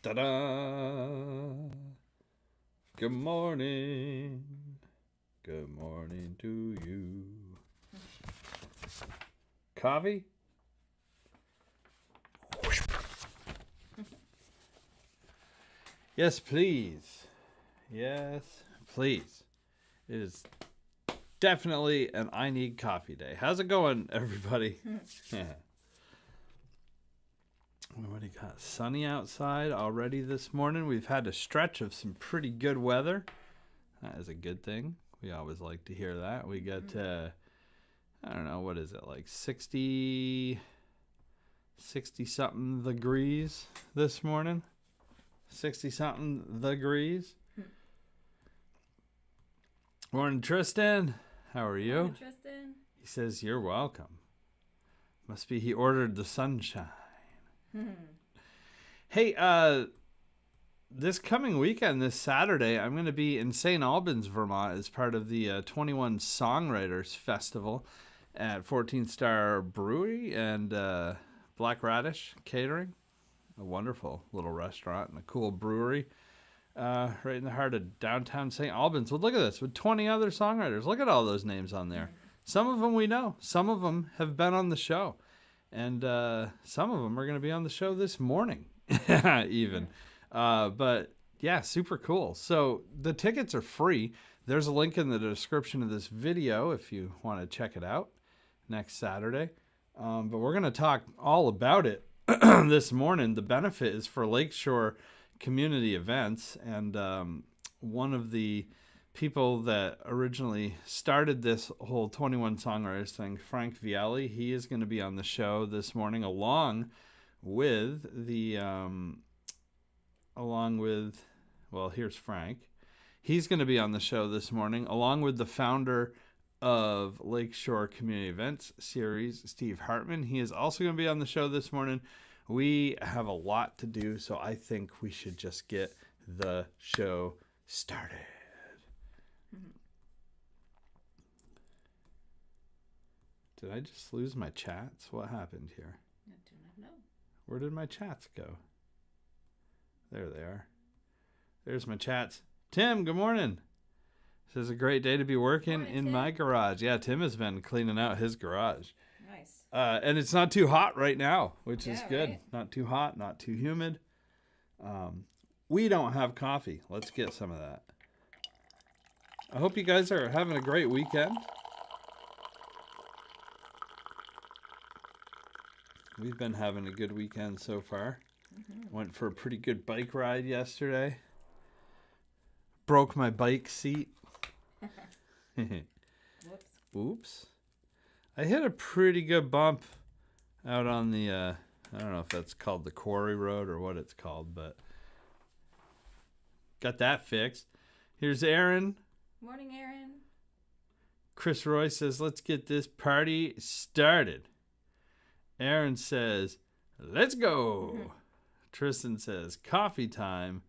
Ta-da! Good morning. Good morning to you. Coffee? Yes, please. Yes, please. It is definitely an I need coffee day. How's it going, everybody? What do you got? Sunny outside already this morning. We've had a stretch of some pretty good weather. That is a good thing. We always like to hear that. We got, I don't know, what is it, like 60-something degrees this morning? 60-something degrees. Morning, Tristan. How are you? Morning, Tristan. He says, you're welcome. Must be he ordered the sunshine. Hey, this coming weekend, this Saturday, I'm going to be in St. Albans, Vermont, as part of the 21 Songwriters Festival at 14 Star Brewery and Black Radish Catering, a wonderful little restaurant and a cool brewery right in the heart of downtown St. Albans. Well, look at this, with 20 other songwriters. Look at all those names on there. Some of them we know. Some of them have been on the show. And some of them are going to be on the show this morning, even. But, yeah, super cool. So the tickets are free. There's a link in the description of this video if you want to check it out next Saturday. But we're going to talk all about it this morning. The benefit is for Lakeshore Community Events. And one of the people that originally started this whole 21 Songwriters thing, Frank Vialli, he is going to be on the show this morning along with well, here's Frank. He's going to be on the show this morning along with the founder of Lakeshore Community Events series, Steve Hartman. He is also going to be on the show this morning. We have a lot to do, so I think we should just get the show started. Did I just lose my chats? What happened here? I do not know. Where did my chats go? There they are. There's my chats. Tim, good morning. This is a great day to be working in Tim. my garage. Yeah, Tim has been cleaning out his garage. Nice. And it's not too hot right now, which is good. Right? Not too hot, not too humid. We don't have coffee. Let's get some of that. I hope you guys are having a great weekend. We've been having a good weekend so far. Went for a pretty good bike ride yesterday. Broke my bike seat. Whoops. Oops. I hit a pretty good bump out on the, I don't know if that's called the Quarry Road or what it's called, but got that fixed. Here's Aaron. Morning, Aaron. Chris Roy says, let's get this party started. Aaron says, let's go. Tristan says, coffee time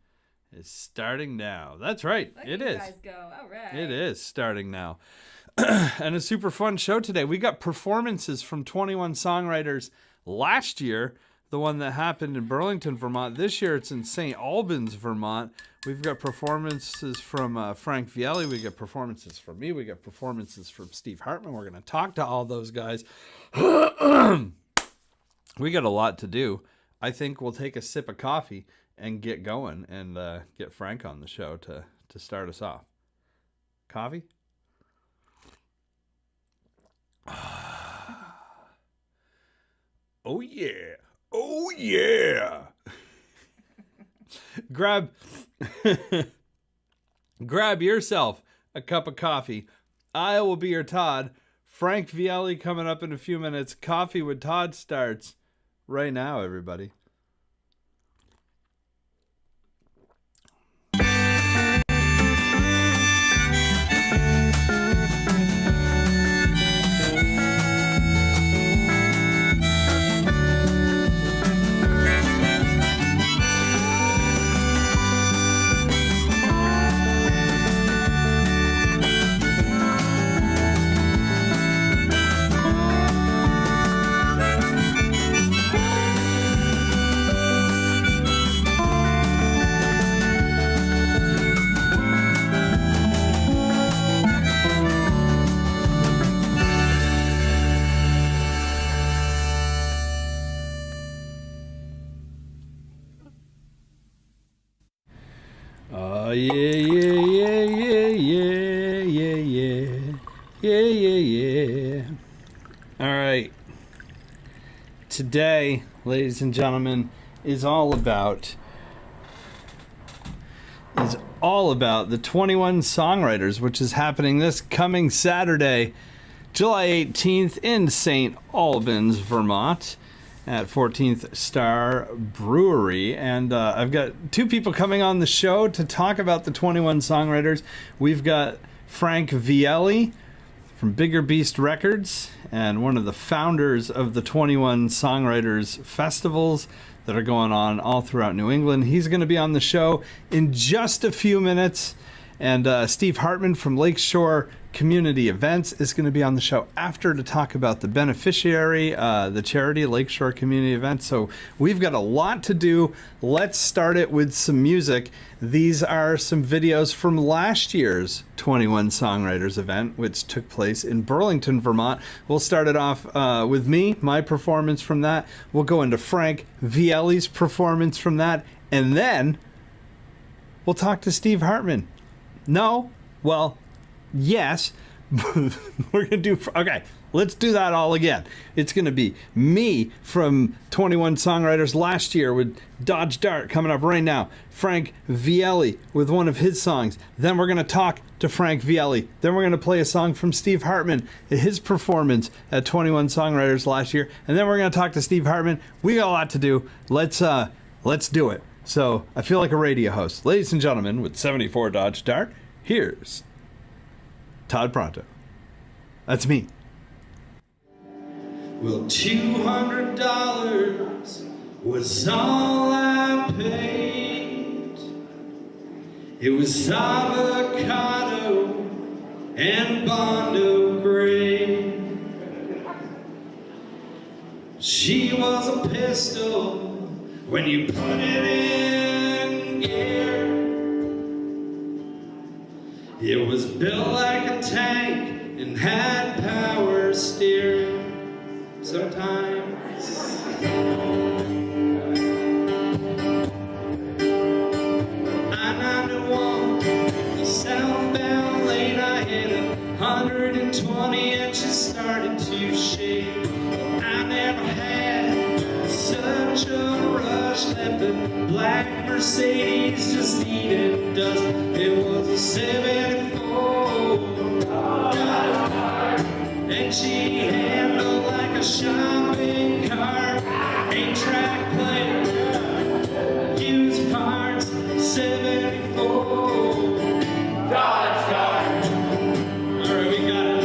is starting now. That's right. Look It at you is. guys go. All right. It is starting now. And a super fun show today. We got performances from 21 Songwriters last year, the one that happened in Burlington, Vermont. This year it's in St. Albans, Vermont. We've got performances from Frank Vialli. We got performances from me. We got performances from Steve Hartman. We're going to talk to all those guys. We got a lot to do. I think we'll take a sip of coffee and get going and get Frank on the show to start us off. Coffee? Oh, yeah. Oh, yeah. Grab yourself a cup of coffee. I will be your Todd. Frank Vialli coming up in a few minutes. Coffee with Todd starts right now, everybody. Oh yeah, yeah, yeah, yeah, yeah, yeah, yeah, yeah, yeah. All right. Today, ladies and gentlemen, is all about the 21 Songwriters, which is happening this coming Saturday, July 18th in St. Albans, Vermont, at 14th Star Brewery. And I've got two people coming on the show to talk about the 21 Songwriters. We've got Frank Vielli from Bigger Beast Records and one of the founders of the 21 Songwriters festivals that are going on all throughout New England. He's going to be on the show in just a few minutes. And Steve Hartman from Lakeshore Community Events is going to be on the show after to talk about the beneficiary, the charity Lakeshore Community Events. So we've got a lot to do. Let's start it with some music. These are some videos from last year's 21 Songwriters event, which took place in Burlington, Vermont. We'll start it off with me, my performance from that. We'll go into Frank Vielli's performance from that. And then we'll talk to Steve Hartman. No? Well, yes. We're going to do... Okay, let's do that all again. It's going to be me from 21 Songwriters last year with Dodge Dart coming up right now. Frank Vielli with one of his songs. Then we're going to talk to Frank Vielli. Then we're going to play a song from Steve Hartman, his performance at 21 Songwriters last year. And then we're going to talk to Steve Hartman. We got a lot to do. Let's do it. So I feel like a radio host. Ladies and gentlemen, with 74 Dodge Dart, here's Todd Pronto. That's me. Well, $200 was all I paid. It was avocado and Bondo gray. She was a pistol when you put it in gear. It was built like a tank and had power steering. Sometimes I-91, the southbound lane, I hit 120 and she started to shake. I never had such a rush, left a black Mercedes just eating dust. It was a 74 and she handled like a shopping cart. 8-track player, used parts, 74 Dodge Dart. All right, we got it.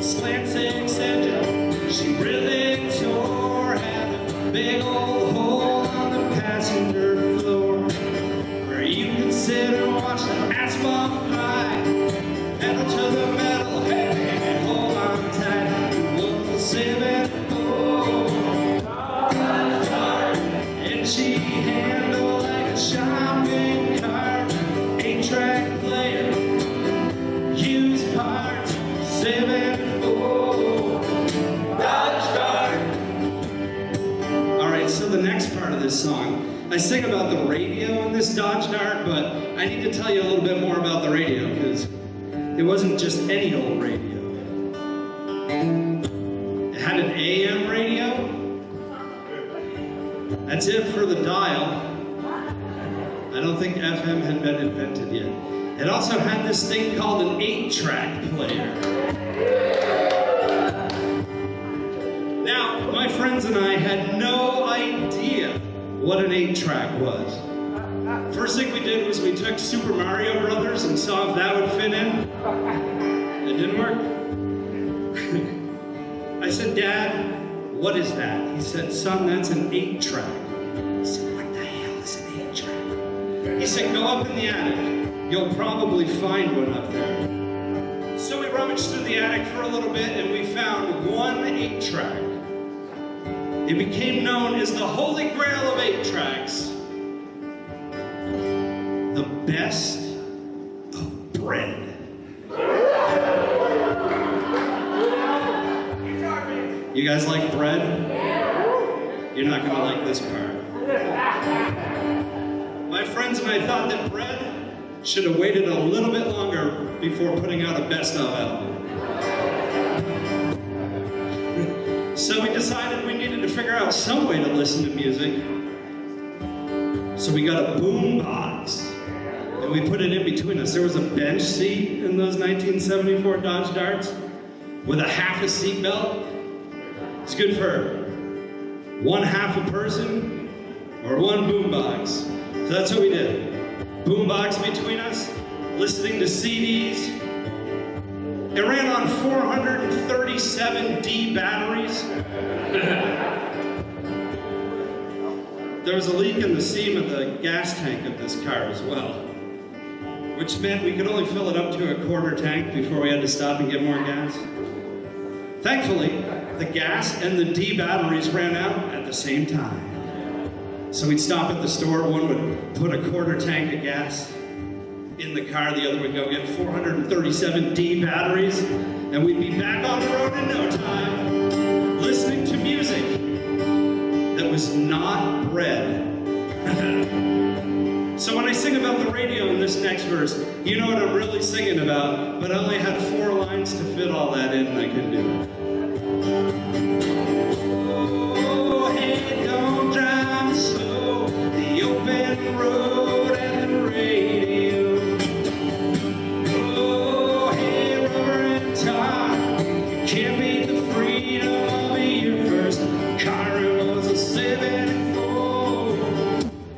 Slant six engine, she really tore, had a big old hole on the passenger floor, where you can sit and watch the asphalt fly, pedal to the metal, hey, and hold on tight. It was a 74 and she handled like a shopping cart. 8-track player, used parts, 74 Dodge Dart. Alright, so the next part of this song, I sing about the radio in this Dodge Dart, but I need to tell you a little bit more about the radio, because it wasn't just any old radio. It had an AM radio. That's it for the dial. I don't think FM had been invented yet. It also had this thing called an 8-track player. Now, my friends and I had no idea what an 8-track was. First thing we did was we took Super Mario Brothers and saw if that would fit in. It didn't work. I said, Dad, what is that? He said, son, that's an 8-track. I said, what the hell is an 8-track? He said, go up in the attic. You'll probably find one up there. So we rummaged through the attic for a little bit and we found one 8-track. It became known as the Holy Grail of 8-tracks. The best of bread. You guys like bread? You're not gonna like this part. My friends and I thought that Bread should have waited a little bit longer before putting out a best of album. So we decided we needed to figure out some way to listen to music. So we got a boom box and we put it in between us. There was a bench seat in those 1974 Dodge Darts with a half a seat belt. It's good for one half a person or one boom box. So that's what we did. Boom box between us, listening to CDs. It ran on 437 D batteries. There was a leak in the seam of the gas tank of this car as well, which meant we could only fill it up to a quarter tank before we had to stop and get more gas. Thankfully, the gas and the D batteries ran out at the same time. So we'd stop at the store, one would put a quarter tank of gas in the car, the other would go get 437 D batteries, and we'd be back on the road in no time, listening to music that was not Bread. So when I sing about the radio in this next verse, you know what I'm really singing about, but I only had 4 lines to fit all that in, and I couldn't do it. Oh, hey, don't drive slow, the open road and the radio. Oh, hey, rubber and tie, you can't beat the freedom of your first car. It was a 74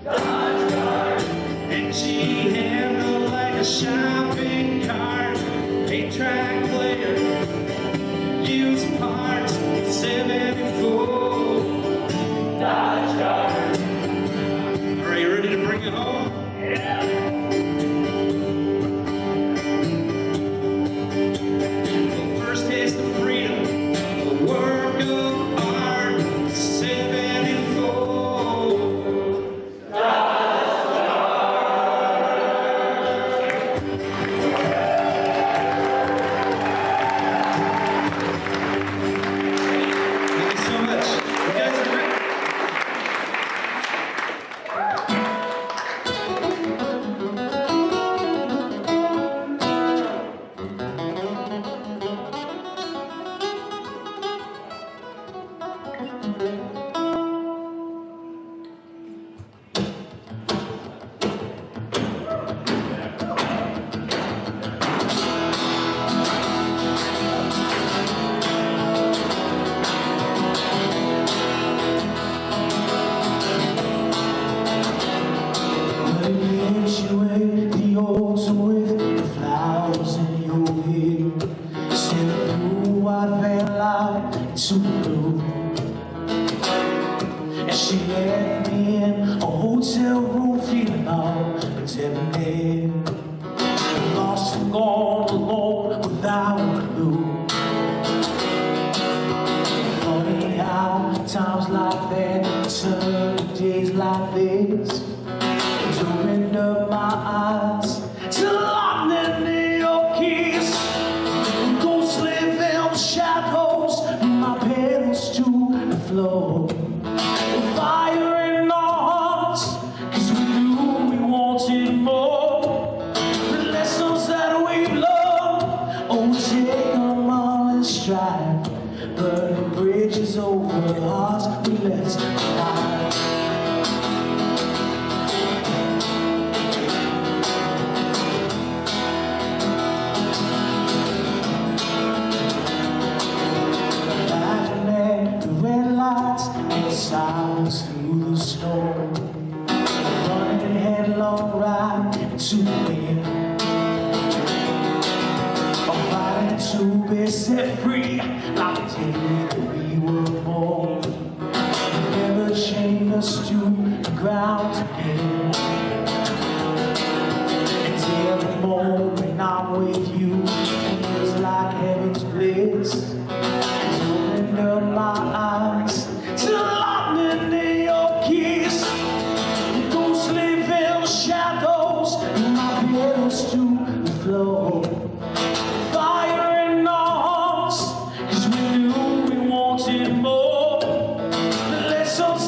Dodge Dart, and she handled like a shopping cart. 8-track player, used parts, 74 Dodge Dart. All right, you ready to bring it home? Yeah. The first taste of freedom, a work of art, 74 Dodge Dart. Thank you so much. You guys are great. The altar with the flowers in your hair, send the blue white van light to the blue. And she left me in a hotel room feeling all debonair, lost and gone alone without a clue. Funny how times like that turn to days like this. Opened up my eyes to lightning in your kiss. Ghosts live in the shadows, my pedals to the floor. Fire in our hearts, 'cause we knew we wanted more. The lessons that we learned, oh, take them all in stride. Burning bridges over hearts we left behind. Silence through the storm, running headlong right into the wind. I'm fighting to be set free, like the day that we were born. Never chained us to the ground again. And every moment I'm with you feels like heaven's bliss. It's opened up my eyes to lightning in your kiss. Ghosts live in the shadows, my pedals to the floor. Fire in our hearts, 'cause we knew we wanted more. The lessons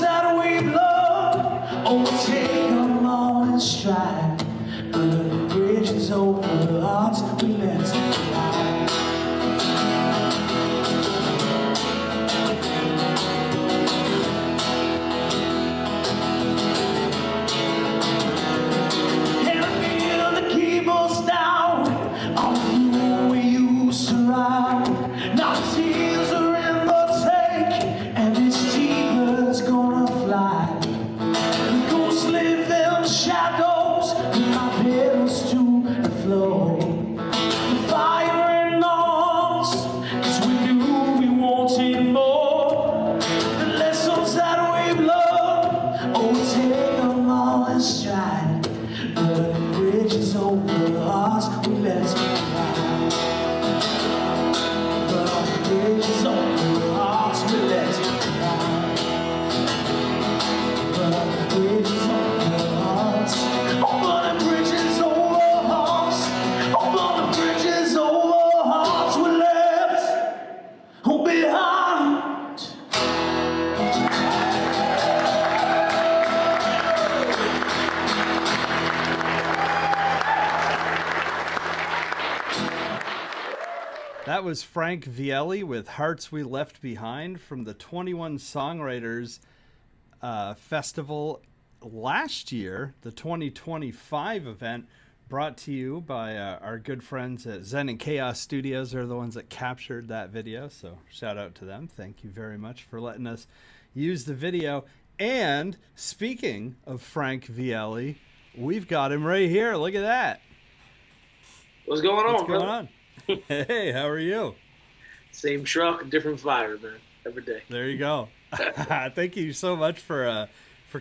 boots around. Now tears are in the tank, and this T-bird's gonna fly. The ghosts live in the shadows, with my pedals to the floor. The fire in our arms, 'cause we knew we wanted more. The lessons that we've learned, oh, we take them all in stride. Burning bridges over hearts we left behind. Burning bridges over hearts we left behind. Burning bridges over hearts. Oh, burning bridges over hearts. Oh, burning bridges over hearts we left behind. That was Frank Vielli with Hearts We Left Behind from the 21 Songwriters Festival last year, the 2025 event, brought to you by our good friends at Zen and Chaos Studios. They're the ones that captured that video, so shout out to them. Thank you very much for letting us use the video. And speaking of Frank Vielli, we've got him right here. Look at that. What's going on, What's going brother? on? Hey, how are you? Same truck, different fire, man. Every day. There you go. Thank you so much for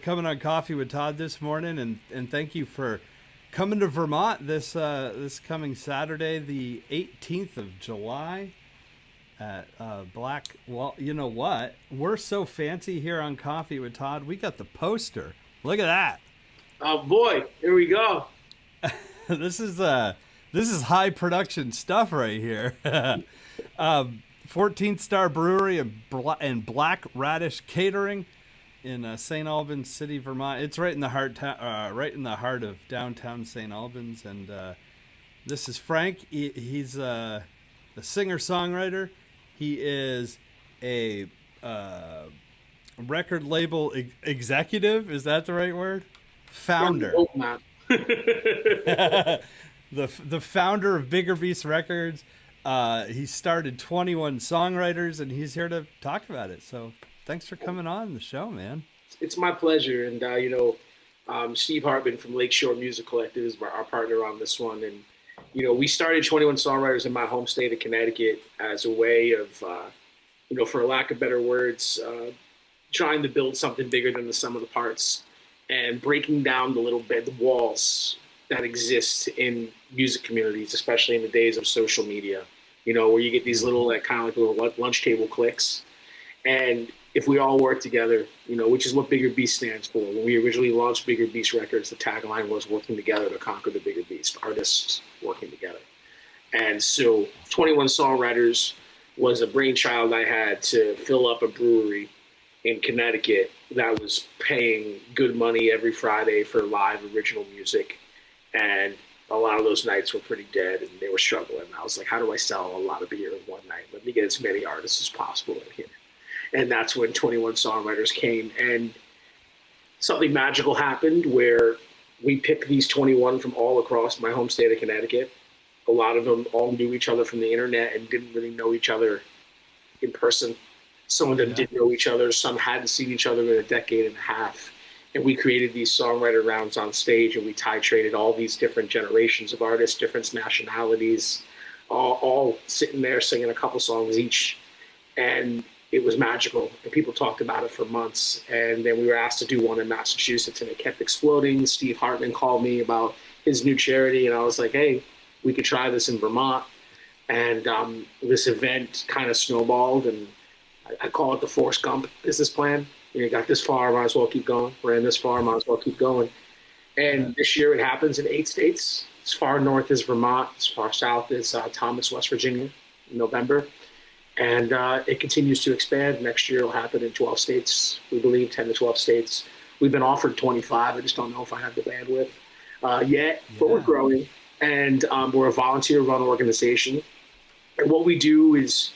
coming on Coffee with Todd this morning, and thank you for coming to Vermont this coming Saturday, the 18th of July at Black. Well, you know what? We're so fancy here on Coffee with Todd. We got the poster. Look at that. Oh boy, here we go. This is high production stuff right here. 14th Star Brewery and Black Radish Catering in St. Albans City, Vermont. It's right in the heart of downtown St. Albans. And this is Frank. He's a singer-songwriter. He is a record label executive. Is that the right word? Founder. Oh, man. The founder of Bigger Beast Records. He started 21 Songwriters, and he's here to talk about it. So thanks for coming on the show, man. It's my pleasure. And, Steve Hartman from Lakeshore Music Collective is our partner on this one. And, we started 21 Songwriters in my home state of Connecticut as a way of, for lack of better words, trying to build something bigger than the sum of the parts and breaking down the walls that exist in music communities, especially in the days of social media, where you get these little, little lunch table cliques. And if we all work together, which is what Bigger Beast stands for. When we originally launched Bigger Beast Records, the tagline was working together to conquer the bigger beast, artists working together. And so 21 Songwriters was a brainchild I had to fill up a brewery in Connecticut that was paying good money every Friday for live original music. And a lot of those nights were pretty dead and they were struggling. I was like, how do I sell a lot of beer in one night? Let me get as many artists as possible in here. And that's when 21 Songwriters came. And something magical happened where we picked these 21 from all across my home state of Connecticut. A lot of them all knew each other from the internet and didn't really know each other in person. Some of them did know each other. Some hadn't seen each other in a decade and a half. And we created these songwriter rounds on stage, and we titrated all these different generations of artists, different nationalities, all sitting there singing a couple songs each. And it was magical. And people talked about it for months. And then we were asked to do one in Massachusetts, and it kept exploding. Steve Hartman called me about his new charity, and I was like, hey, we could try this in Vermont. And this event kind of snowballed, and I call it the Forrest Gump business plan. Got this far, might as well keep going. Ran this far, might as well keep going. And this year it happens in 8 states. As far north as Vermont, as far south as Thomas, West Virginia, in November. And it continues to expand. Next year it'll happen in 12 states, we believe, 10 to 12 states. We've been offered 25. I just don't know if I have the bandwidth yet, but we're growing. And we're a volunteer-run organization. And what we do is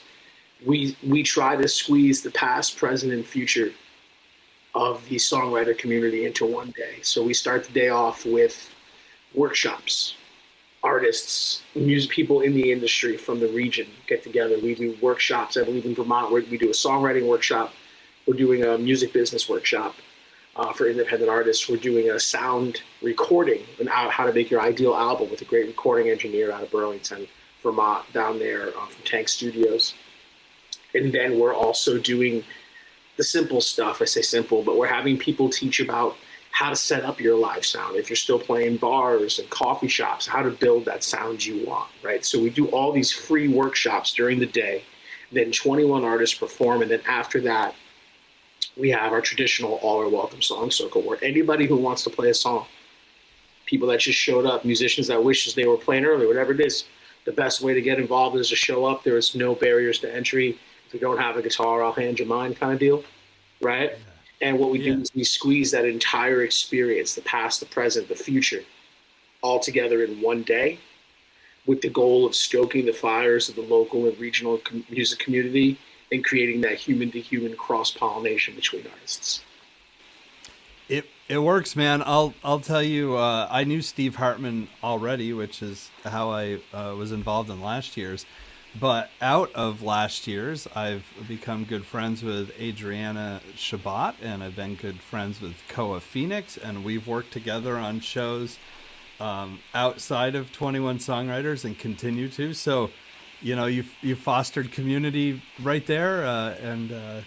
we try to squeeze the past, present, and future of the songwriter community into one day. So we start the day off with workshops. artists, music people in the industry from the region get together. We do workshops. I believe in Vermont, we do a songwriting workshop. We're doing a music business workshop for independent artists. We're doing a sound recording and how to make your ideal album with a great recording engineer out of Burlington, Vermont, down there from Tank Studios. And then we're also doing the simple stuff. I say simple, but we're having people teach about how to set up your live sound. If you're still playing bars and coffee shops, how to build that sound you want, right? So we do all these free workshops during the day. Then 21 artists perform. And then after that, we have our traditional All Are Welcome Song Circle, where anybody who wants to play a song, people that just showed up, musicians that wishes they were playing early, whatever it is, the best way to get involved is to show up. There is no barriers to entry. If you don't have a guitar, I'll hand you mine kind of deal, right? And what we do is we squeeze that entire experience, the past, the present, the future, all together in one day with the goal of stoking the fires of the local and regional music community and creating that human-to-human cross-pollination between artists. It works, man. I'll tell you, I knew Steve Hartman already, which is how I was involved in last year's. But out of last year's, I've become good friends with Adriana Shabbat, and I've been good friends with Koa Phoenix, and we've worked together on shows outside of 21 Songwriters and continue to. So, you know, you fostered community right there, and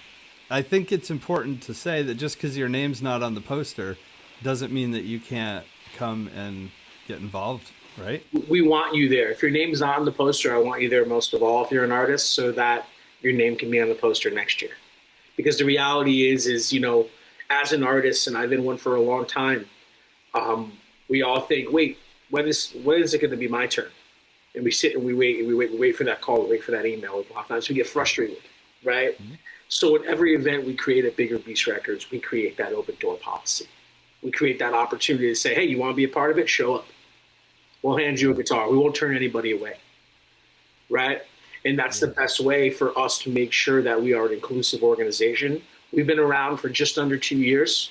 I think it's important to say that just because your name's not on the poster doesn't mean that you can't come and get involved, right? We want you there. If your name's not on the poster, I want you there most of all if you're an artist, so that your name can be on the poster next year. Because the reality is, you know, as an artist, and I've been one for a long time, we all think, wait, when is it going to be my turn? And we sit and we wait for that call, we wait for that email. A lot of times we get frustrated, right? Mm-hmm. So at every event we create at Bigger Beast Records, we create that open door policy. We create that opportunity to say, hey, you want to be a part of it? Show up. We'll hand you a guitar. We won't turn anybody away, right? And that's the best way for us to make sure that we are an inclusive organization. We've been around for just under 2 years,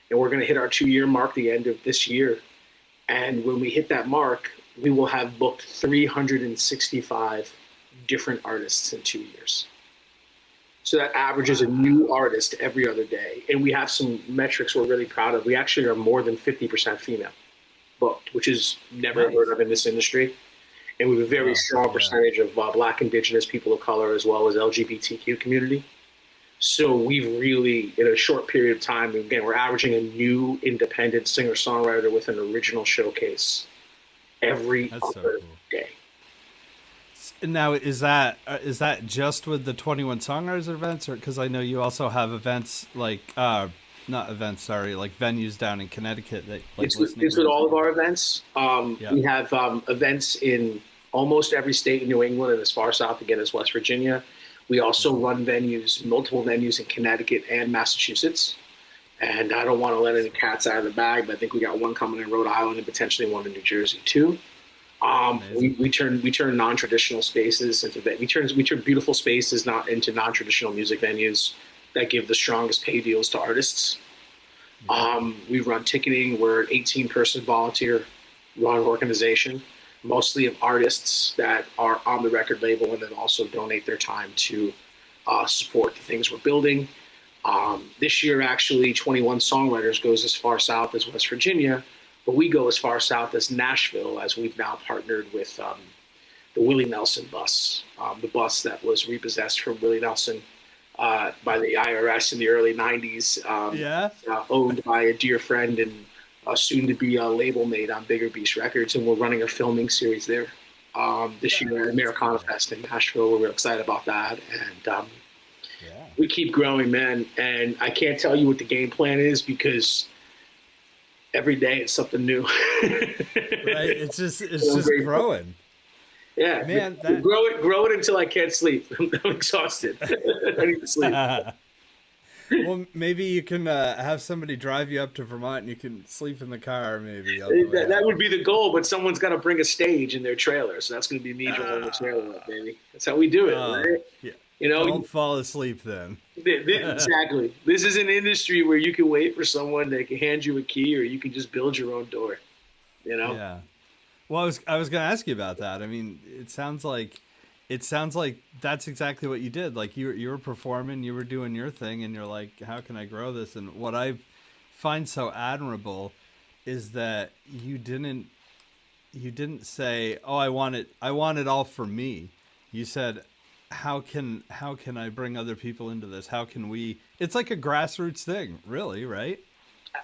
and we're going to hit our 2-year mark the end of this year. And when we hit that mark, we will have booked 365 different artists in 2 years. So that averages a new artist every other day. And we have some metrics we're really proud of. We actually are more than 50% female booked, which is never heard of in this industry. And we have a very strong percentage of Black, Indigenous, people of color, as well as LGBTQ community. So we've really, in a short period of time, again, we're averaging a new independent singer-songwriter with an original showcase every other day. Now, is that just with the 21 Songwriters events, or because I know you also have events like not events, sorry, like venues down in Connecticut that like it's with all of our events. We have events in almost every state in New England and as far south again as West Virginia. We also run multiple venues in Connecticut and Massachusetts. And I don't want to let any cats out of the bag, but I think we got one coming in Rhode Island and potentially one in New Jersey too. We turn non-traditional spaces into we turn beautiful spaces into non-traditional music venues that give the strongest pay deals to artists. We run ticketing. We're an 18-person volunteer run organization, mostly of artists that are on the record label and then also donate their time to support the things we're building. This year, actually, 21 Songwriters goes as far south as West Virginia, but we go as far south as Nashville, as we've now partnered with the Willie Nelson bus, the bus that was repossessed from Willie Nelson by the IRS in the early 90s, owned by a dear friend and soon-to-be a label mate on Bigger Beast Records, and we're running a filming series there this year at Americana Fest in Nashville. We're real excited about that, and we keep growing, man. And I can't tell you what the game plan is because every day it's something new. Right? It's just growing. Yeah, man. Grow it until I can't sleep. I'm exhausted. I need to sleep. Well, maybe you can have somebody drive you up to Vermont and you can sleep in the car, maybe. That would be the goal, but someone's got to bring a stage in their trailer. So that's going to be me driving the trailer up, baby. That's how we do it, right? Yeah. You know, don't fall asleep then. Exactly. This is an industry where you can wait for someone that can hand you a key, or you can just build your own door. You know? Yeah. Well, I was going to ask you about that. I mean, it sounds like that's exactly what you did. Like you were performing, you were doing your thing, and you're like, how can I grow this? And what I find so admirable is that you didn't say, "Oh, I want it all for me." You said, how can I bring other people into this? How can we? It's like a grassroots thing, really, right?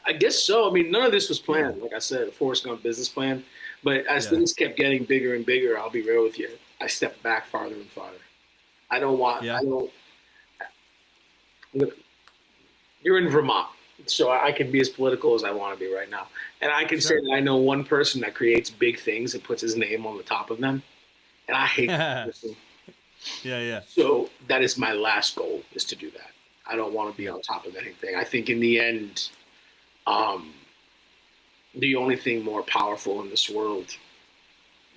I guess so. I mean, none of this was Yeah. planned. Like I said, a Forrest Gump business plan. But as Yeah. things kept getting bigger and bigger, I'll be real with you. I stepped back farther and farther. I don't want. Yeah. I don't. You're in Vermont, so I can be as political as I want to be right now. And I can say Sure. that I know one person that creates big things and puts his name on the top of them, and I hate that Yeah. person. Yeah. So that is my last goal, is to do that. I don't want to be on top of anything. I think in the end, um, the only thing more powerful in this world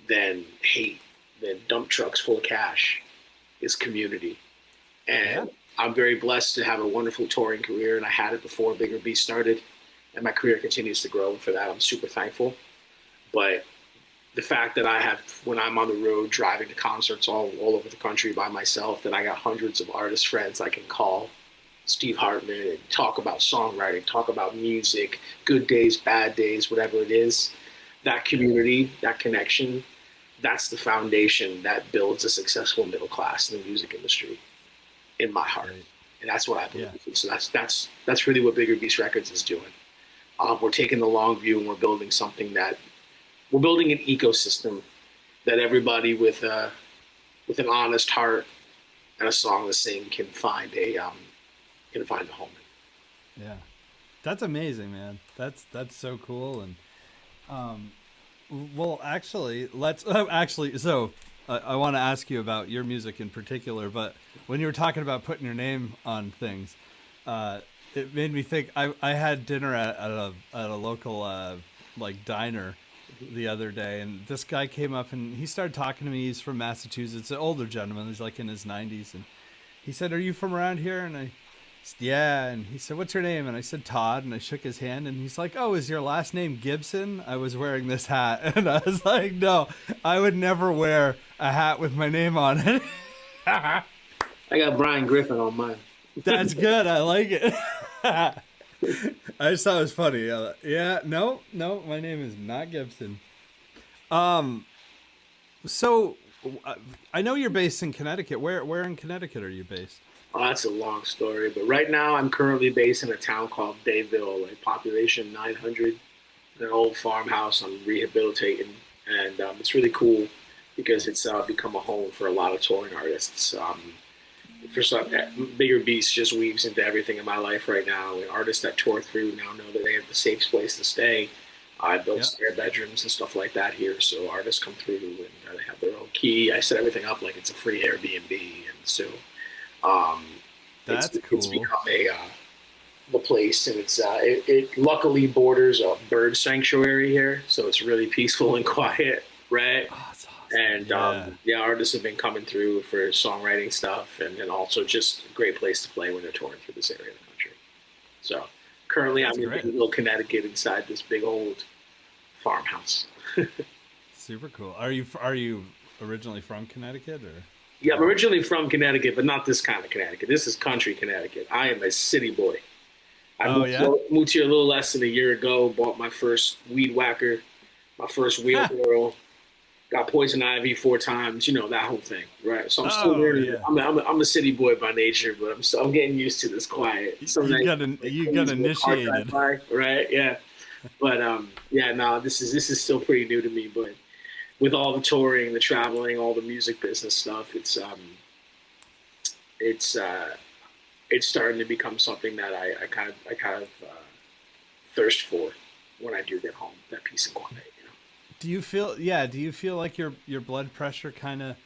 than hate, than dump trucks full of cash, is community. Yeah. And I'm very blessed to have a wonderful touring career, and I had it before Bigger Beast started, and my career continues to grow. And for that, I'm super thankful. But the fact that I have, when I'm on the road driving to concerts all over the country by myself, that I got hundreds of artist friends I can call Steve Hartman and talk about songwriting, talk about music, good days, bad days, whatever it is. That community, that connection, that's the foundation that builds a successful middle class in the music industry, in my heart. Right. And that's what I believe Yeah. in. So that's really what Bigger Beast Records is doing. We're taking the long view, and we're building something that we're building an ecosystem that everybody with an honest heart and a song to sing can find a home in. Yeah. That's amazing, man. That's so cool. And um, well, actually, I want to ask you about your music in particular. But when you were talking about putting your name on things, it made me think. I had dinner at a local like diner the other day, and this guy came up and he started talking to me. He's from Massachusetts, an older gentleman. He's like in his 90s, and he said, "Are you from around here?" And I said, "Yeah." And he said, "What's your name?" And I said, "Todd." And I shook his hand, and he's like, "Oh, is your last name Gibson?" I was wearing this hat, and I was like, "No, I would never wear a hat with my name on it." I got Brian Griffin on mine. That's good. I like it. I just thought it was funny. Yeah, no, my name is not Gibson. So I know you're based in Connecticut. Where in Connecticut are you based? Oh, that's a long story, but right now I'm currently based in a town called Dayville, like population 900, an old farmhouse I'm rehabilitating, and it's really cool because it's become a home for a lot of touring artists. For some, Bigger Beast just weaves into everything in my life right now. And artists that tour through now know that they have the safe place to stay. I built Yeah. spare bedrooms and stuff like that here, so artists come through and they have their own key. I set everything up like it's a free Airbnb, and so um, That's it's cool. become a place, and it luckily borders a bird sanctuary here, so it's really peaceful and quiet, right? Oh, that's awesome. And Yeah. artists have been coming through for songwriting stuff, and then also just a great place to play when they're touring through this area of the country. So currently, That's I'm in great. little Connecticut inside this big old farmhouse. Super cool. Are you originally from Connecticut or? Yeah, I'm originally from Connecticut, but not this kind of Connecticut. This is country Connecticut. I am a city boy. I Oh, yeah? moved here a little less than a year ago, bought my first weed whacker, my first wheelbarrow, got poison ivy 4 times, that whole thing, right? So I'm still Oh, learning. yeah. I'm a city boy by nature, but I'm getting used to this quiet. You got initiated. Right? Yeah. But this is still pretty new to me. But with all the touring, the traveling, all the music business stuff, it's starting to become something that I kind of thirst for when I do get home. That peace and quiet. Do you feel like your blood pressure kind of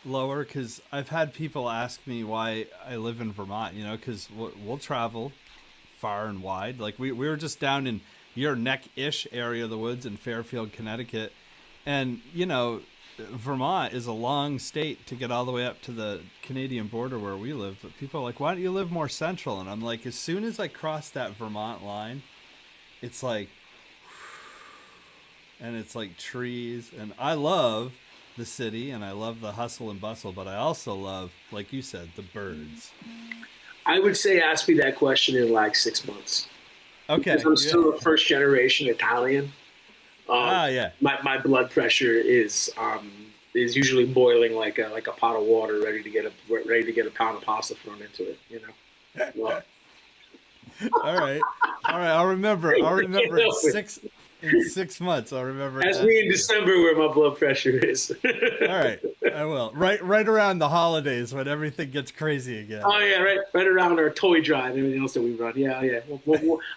lower? Because I've had people ask me why I live in Vermont, because we'll travel far and wide. Like we were just down in your neck-ish area of the woods in Fairfield, Connecticut. And, Vermont is a long state to get all the way up to the Canadian border where we live. But people are like, why don't you live more central? And I'm like, as soon as I cross that Vermont line, it's like, and it's like trees. And I love the city and I love the hustle and bustle, but I also love, like you said, the birds. I would say ask me that question in like 6 months. Okay. Because I'm still a first generation Italian. Yeah. My blood pressure is usually boiling like a pot of water, ready to get a pound of pasta thrown into it. You know. Well, All right. I'll remember. In 6 months. I'll remember. Ask me in December where my blood pressure is. All right, I will. Right around the holidays when everything gets crazy again. Oh yeah, right around our toy drive and everything else that we run. Yeah.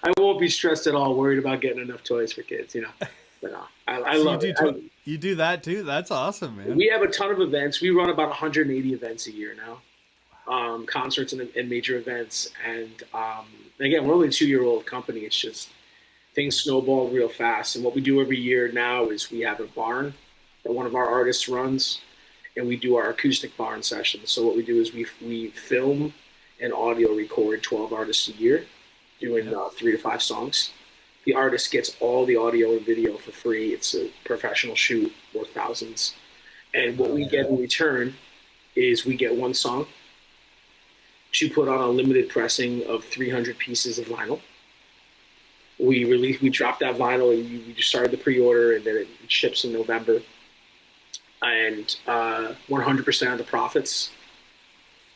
I won't be stressed at all, worried about getting enough toys for kids. You know. But I So love it. You do that too? That's awesome, man. We have a ton of events. We run about 180 events a year now, concerts and major events. And again, we're only a 2-year-old company. It's just things snowball real fast. And what we do every year now is we have a barn that one of our artists runs, and we do our acoustic barn sessions. So what we do is we film and audio record 12 artists a year, doing 3 to 5 songs. The artist gets all the audio and video for free. It's a professional shoot worth thousands. And what we get in return is we get one song to put on a limited pressing of 300 pieces of vinyl. We drop that vinyl, and we just started the pre-order, and then it ships in November. And 100% of the profits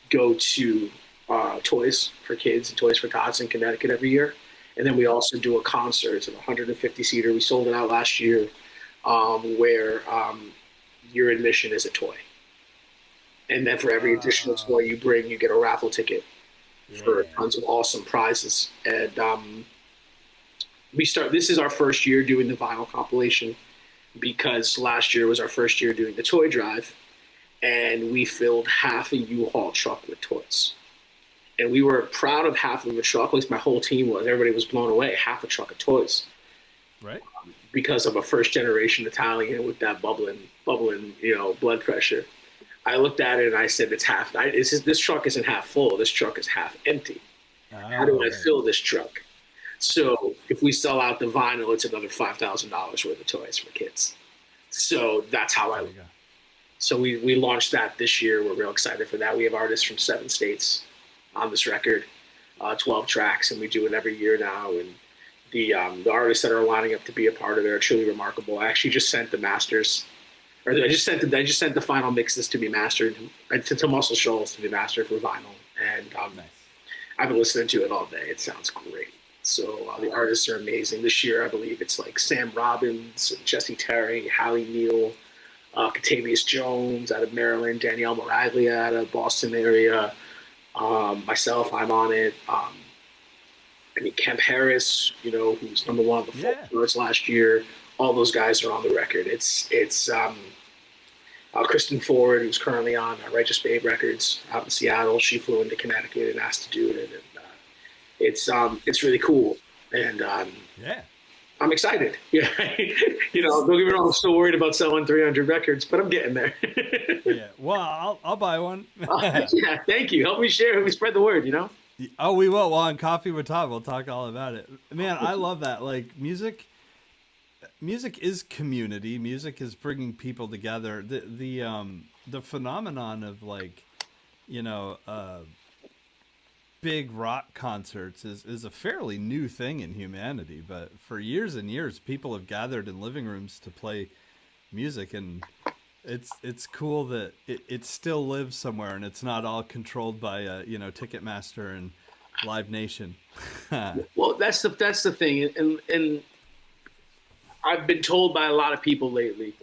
go to toys for kids and Toys for Tots in Connecticut every year. And then we also do a concert. It's a 150-seater. We sold it out last year, where your admission is a toy. And then for every additional toy you bring, you get a raffle ticket for tons of awesome prizes. And this is our first year doing the vinyl compilation, because last year was our first year doing the toy drive, and we filled half a U-Haul truck with toys. And we were proud of half of the truck, at least my whole team was. Everybody was blown away, half a truck of toys. Right. Because of a first-generation Italian with that bubbling, blood pressure. I looked at it and I said, this truck isn't half full, this truck is half empty. How do I fill this truck? So if we sell out the vinyl, it's another $5,000 worth of toys for kids. So that's how So we launched that this year. We're real excited for that. We have artists from 7 states on this record, 12 tracks, and we do it every year now. And the artists that are lining up to be a part of it are truly remarkable. I actually just sent the masters, or I just sent the final mixes to be mastered, to Muscle Shoals to be mastered for vinyl. And I've been listening to it all day. It sounds great. So the artists are amazing. This year, I believe it's like Sam Robbins, Jesse Terry, Hallie Neal, Catavius Jones out of Maryland, Danielle Miraglia out of Boston area. Myself, I'm on it. Kemp Harris, who's #1 on the folk charts last year. All those guys are on the record. It's Kristen Ford, who's currently on Righteous Babe Records out in Seattle. She flew into Connecticut and asked to do it, and it's really cool. And I'm excited. Yeah, don't get me wrong, I'm still worried about selling 300 records, but I'm getting there. Well, I'll buy one. Yeah, thank you. Help me share. Help me spread the word. Oh, we will. Well, on Coffee with Todd, we'll talk all about it. Man, I love that. Like music is community. Music is bringing people together. The phenomenon of big rock concerts is a fairly new thing in humanity, but for years and years people have gathered in living rooms to play music, and it's cool that it still lives somewhere and it's not all controlled by Ticketmaster and Live Nation. Well, that's the thing, and I've been told by a lot of people lately,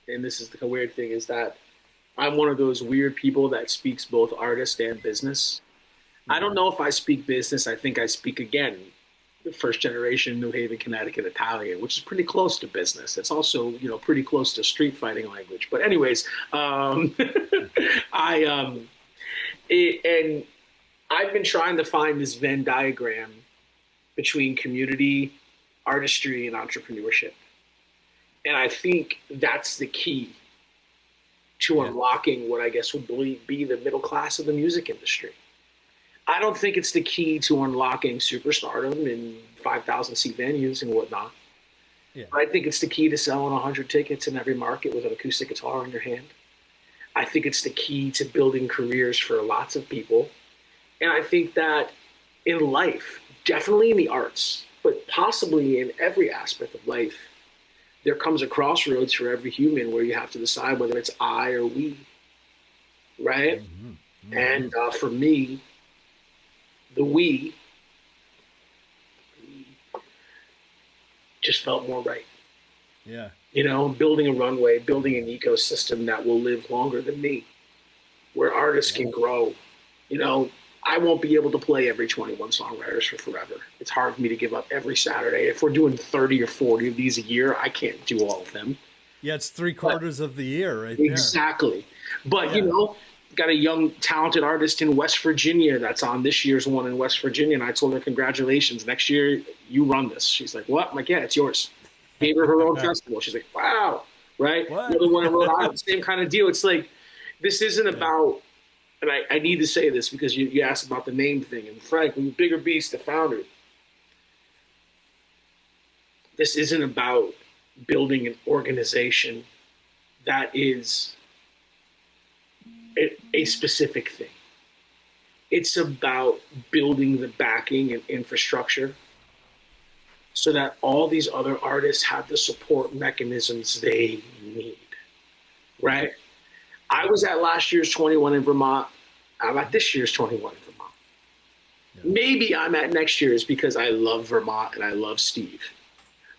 and this is the weird thing, is that I'm one of those weird people that speaks both artist and business. I don't know if I speak business. I think I speak, again, the first generation New Haven, Connecticut Italian, which is pretty close to business. It's also, pretty close to street fighting language. But anyways, and I've been trying to find this Venn diagram between community, artistry, and entrepreneurship. And I think that's the key to unlocking what I guess would be the middle class of the music industry. I don't think it's the key to unlocking superstardom in 5,000 seat venues and whatnot. Yeah. I think it's the key to selling 100 tickets in every market with an acoustic guitar in your hand. I think it's the key to building careers for lots of people. And I think that in life, definitely in the arts, but possibly in every aspect of life, there comes a crossroads for every human where you have to decide whether it's I or we, right? Mm-hmm. Mm-hmm. And for me, the we just felt more right. Yeah. You know, building a runway, building an ecosystem that will live longer than me, where artists can grow. You know, I won't be able to play every 21 Songwriters for forever. It's hard for me to give up every Saturday. If we're doing 30 or 40 of these a year, I can't do all of them. Yeah, it's 3/4 of the year right Exactly. But, you know, got a young, talented artist in West Virginia that's on this year's one in West Virginia. And I told her, congratulations. Next year, you run this. She's like, what? I'm like, yeah, it's yours. Gave her own festival. She's like, wow. Right? What? The other one in Rhode Island, same kind of deal. It's like, this isn't about, and I need to say this because you asked about the name thing. And Frank, when Bigger Beast, the founder, this isn't about building an organization that is a specific thing. It's about building the backing and infrastructure so that all these other artists have the support mechanisms they need, right? I was at last year's 21 in Vermont. I'm at this year's 21 in Vermont. Yeah. Maybe I'm at next year's because I love Vermont and I love Steve.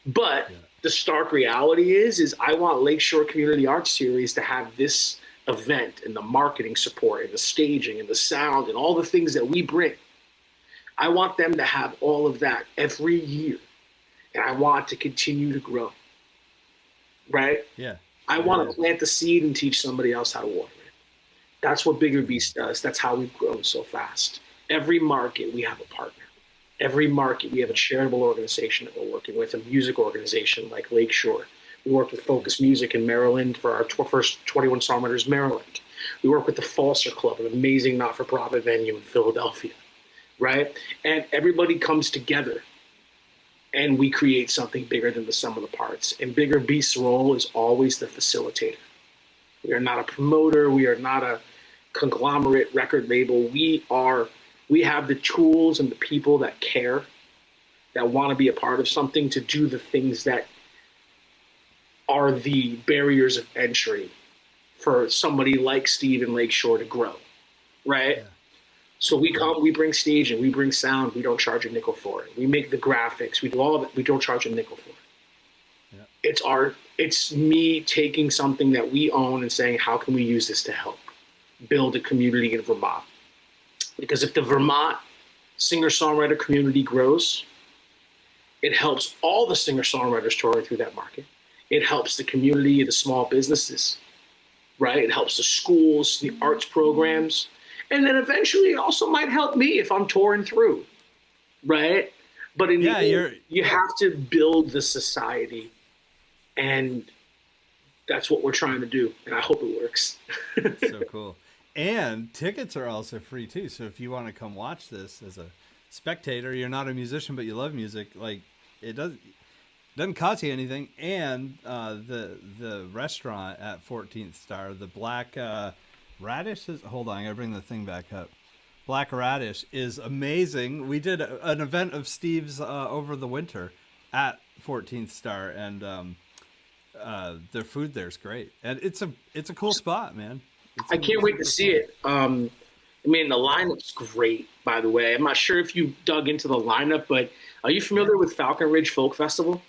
But the stark reality is I want Lakeshore Community Arts Series to have this event and the marketing support and the staging and the sound and all the things that we bring. I want them to have all of that every year. And I want to continue to grow, right? Yeah. I want to plant the seed and teach somebody else how to water it. That's what Bigger Beast does. That's how we've grown so fast. Every market, we have a partner. Every market, we have a charitable organization that we're working with, a music organization like Lakeshore. We worked with Focus Music in Maryland for our first 21 Songwriters Maryland. We work with the Falser Club, an amazing not-for-profit venue in Philadelphia, right? And everybody comes together and we create something bigger than the sum of the parts. And Bigger Beast's role is always the facilitator. We are not a promoter. We are not a conglomerate record label. We have the tools and the people that care, that want to be a part of something, to do the things that are the barriers of entry for somebody like Steve in Lakeshore to grow, right? Yeah. So we come, we bring staging, we bring sound, we don't charge a nickel for it. We make the graphics, we do all of it, we don't charge a nickel for it. Yeah. It's me taking something that we own and saying, how can we use this to help build a community in Vermont? Because if the Vermont singer-songwriter community grows, it helps all the singer-songwriters touring through that market. It helps the community, the small businesses, right? It helps the schools, the arts programs. And then eventually it also might help me if I'm touring through, right? But in the end, you have to build the society, and that's what we're trying to do, and I hope it works. So cool. And tickets are also free too, so if you want to come watch this as a spectator, you're not a musician but you love music, like, it doesn't cost you anything. And the restaurant at 14th Star, the Black Radish is, hold on, I gotta bring the thing back up. Black Radish is amazing. We did an event of Steve's over the winter at 14th Star, and their food there's great, and it's a cool spot, man. I can't wait to see it. I mean, the lineup's great, by the way. I'm not sure if you dug into the lineup, but are you familiar with Falcon Ridge Folk Festival?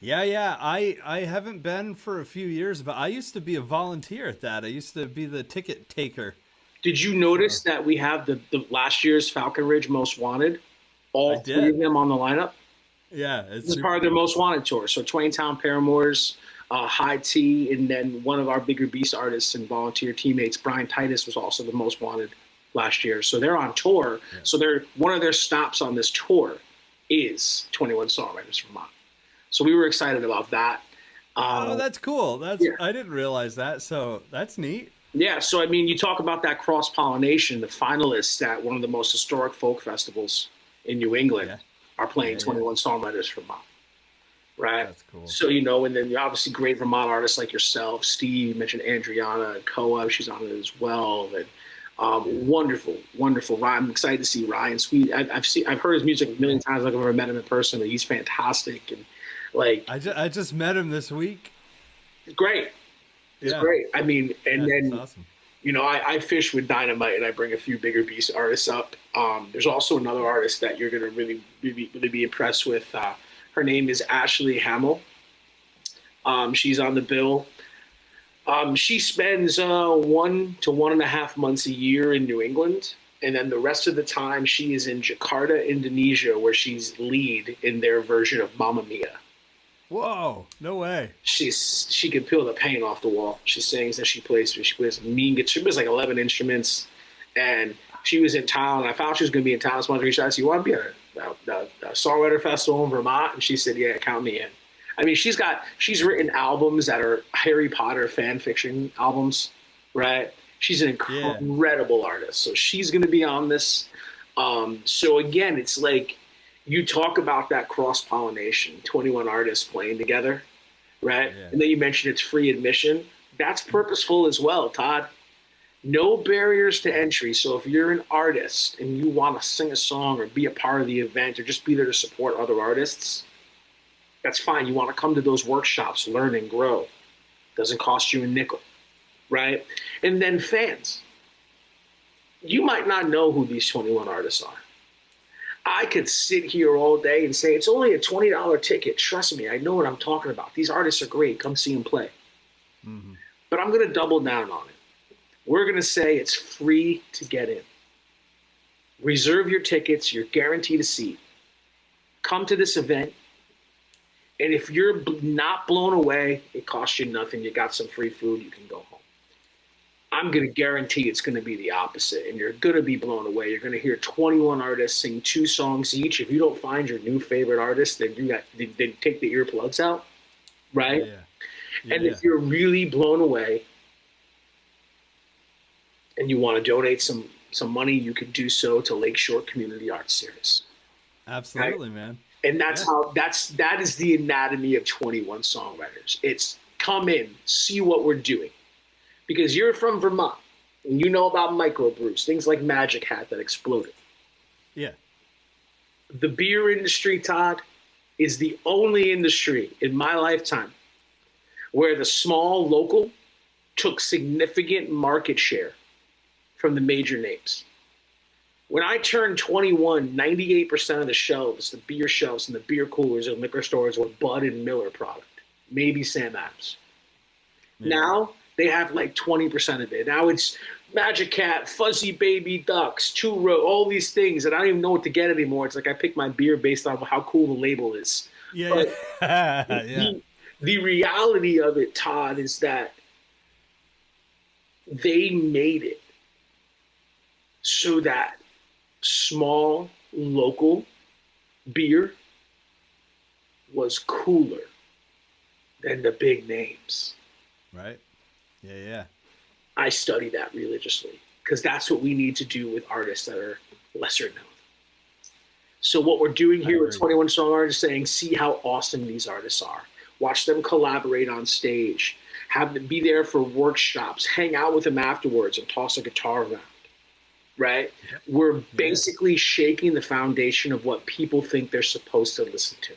Yeah. I haven't been for a few years, but I used to be a volunteer at that. I used to be the ticket taker. Did you notice that we have the last year's Falcon Ridge Most Wanted? All three of them on the lineup? Yeah. It's part of their Most Wanted tour. So Twaintown Paramours, High Tea, and then one of our Bigger Beast artists and volunteer teammates, Brian Titus, was also the Most Wanted last year. So they're on tour. Yeah. So one of their stops on this tour is 21 Songwriters Vermont. So we were excited about that. Oh, that's cool. I didn't realize that. So that's neat. Yeah. So, I mean, you talk about that cross-pollination. The finalists at one of the most historic folk festivals in New England are playing 21 Songwriters Vermont. right? That's cool. So, you know, and then you obviously great Vermont artists like yourself, Steve, you mentioned Adriana and Koa, she's on it as well. And wonderful. I'm excited to see Ryan Sweet. I've heard his music a million times. I've never met him in person, but he's fantastic. And like, I just met him this week. it's great. It's Yeah. great. I mean, and then, That's awesome. you know, I fish with Dynamite and I bring a few bigger beast artists up. There's also another artist that you're going to really be impressed with. Her name is Ashley Hamill. She's on the bill. She spends 1 to 1.5 months a year in New England. And then the rest of the time she is in Jakarta, Indonesia, where she's lead in their version of Mamma Mia. Whoa, no way. She can peel the paint off the wall. She sings and she plays mean guitar. She plays like 11 instruments, and she was in town. I found she was going to be in town. So I said, "You want to be at a songwriter festival in Vermont?" And she said, "Yeah, count me in." I mean, she's written albums that are Harry Potter fan fiction albums, right? She's an incredible artist, so she's going to be on this. So again, it's like, you talk about that cross-pollination, 21 artists playing together, right? Yeah. And then you mentioned it's free admission. That's purposeful as well, Todd. No barriers to entry. So if you're an artist and you want to sing a song or be a part of the event or just be there to support other artists, that's fine. You want to come to those workshops, learn and grow. Doesn't cost you a nickel, right? And then fans. You might not know who these 21 artists are. I could sit here all day and say, it's only a $20 ticket. Trust me, I know what I'm talking about. These artists are great. Come see them play. Mm-hmm. But I'm going to double down on it. We're going to say it's free to get in. Reserve your tickets. You're guaranteed a seat. Come to this event. And if you're not blown away, it costs you nothing. You got some free food. You can go home. I'm going to guarantee it's going to be the opposite, and you're going to be blown away. You're going to hear 21 artists sing 2 songs each. If you don't find your new favorite artist, then then take the earplugs out, right? Yeah. And if you're really blown away and you want to donate some money, you can do so to Lakeshore Community Arts Series. Absolutely, right? Man. And that's that is the anatomy of 21 Songwriters. It's come in, see what we're doing. Because you're from Vermont, and you know about microbrews, things like Magic Hat that exploded. Yeah. The beer industry, Todd, is the only industry in my lifetime where the small local took significant market share from the major names. When I turned 21, 98% of the shelves, the beer shelves and the beer coolers and liquor stores were Bud and Miller product, maybe Sam Adams. Yeah. Now, they have like 20% of it. Now it's Magic Cat, Fuzzy Baby Ducks, Two Row, all these things, and I don't even know what to get anymore. It's like I pick my beer based on how cool the label is. Yeah. But yeah. The reality of it, Todd, is that they made it so that small local beer was cooler than the big names. Right. Yeah. I study that religiously because that's what we need to do with artists that are lesser known. So what we're doing here with 21 Songwriters is saying, see how awesome these artists are. Watch them collaborate on stage. Have them be there for workshops. Hang out with them afterwards and toss a guitar around. Right? We're basically shaking the foundation of what people think they're supposed to listen to.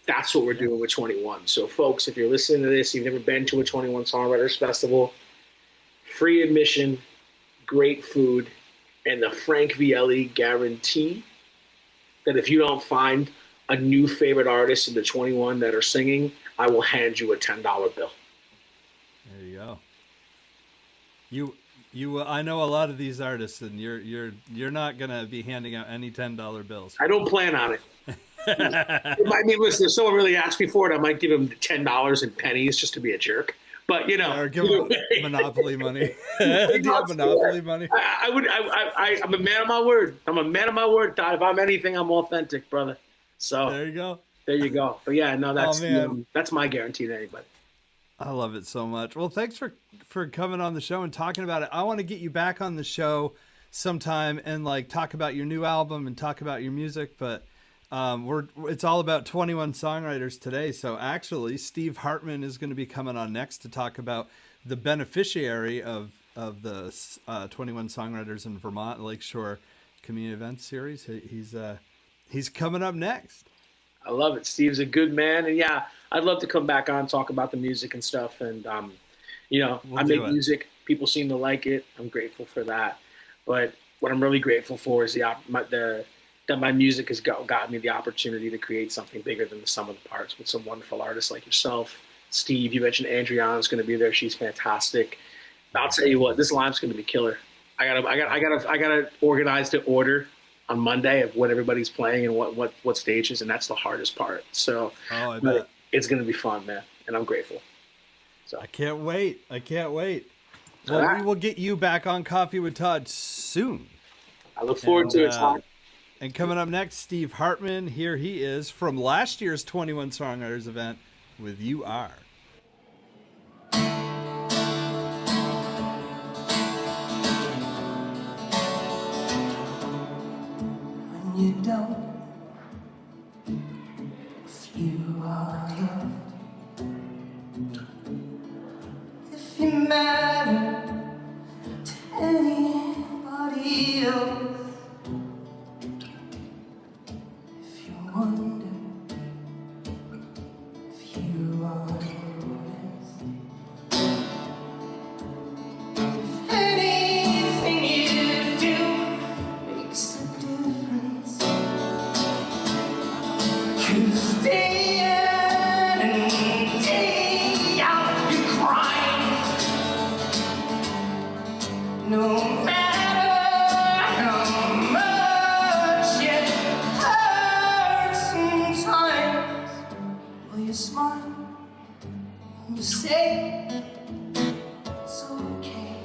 That's what we're doing with 21. So, folks, if you're listening to this, you've never been to a 21 Songwriters Festival, free admission, great food, and the Frank Vielle guarantee that if you don't find a new favorite artist in the 21 that are singing, I will hand you a $10 bill. There you go. You I know a lot of these artists, and you're not gonna be handing out any $10 bills. I don't plan on it. I mean, listen, if someone really asked me for it, I might give them $10 in pennies just to be a jerk. But you know, or give them Monopoly money. Do you have Monopoly money? I'm a man of my word. I'm a man of my word, Todd. If I'm anything, I'm authentic, brother. So there you go. There you go. But yeah, no, that's my guarantee to anybody. I love it so much. Well, thanks for coming on the show and talking about it. I want to get you back on the show sometime and like talk about your new album and talk about your music, but It's all about 21 songwriters today. So actually, Steve Hartman is going to be coming on next to talk about the beneficiary of the 21 songwriters in Vermont Lakeshore Community Events Series. He's coming up next. I love it. Steve's a good man, and yeah, I'd love to come back on, talk about the music and stuff. And I make music. People seem to like it. I'm grateful for that. But what I'm really grateful for is that my music has gotten me the opportunity to create something bigger than the sum of the parts with some wonderful artists like yourself, Steve. You mentioned Andriana's going to be there. She's fantastic. I'll tell you what, this lineup's going to be killer. I gotta organize the order on Monday of when everybody's playing and what stages, and that's the hardest part. So I bet. It's going to be fun, man, and I'm grateful. So I can't wait. Well, we will get you back on Coffee with Todd soon. I look forward to it, Todd. And coming up next, Steve Hartman. Here he is from last year's 21 Songwriters event with You Are. When you don't, if you are loved, if you matter to anybody else, if you wonder if you are noticed, if anything you do makes a difference, 'cause day in and day out you cry, no matter how much it hurts sometimes. Will you smile and you say it's okay?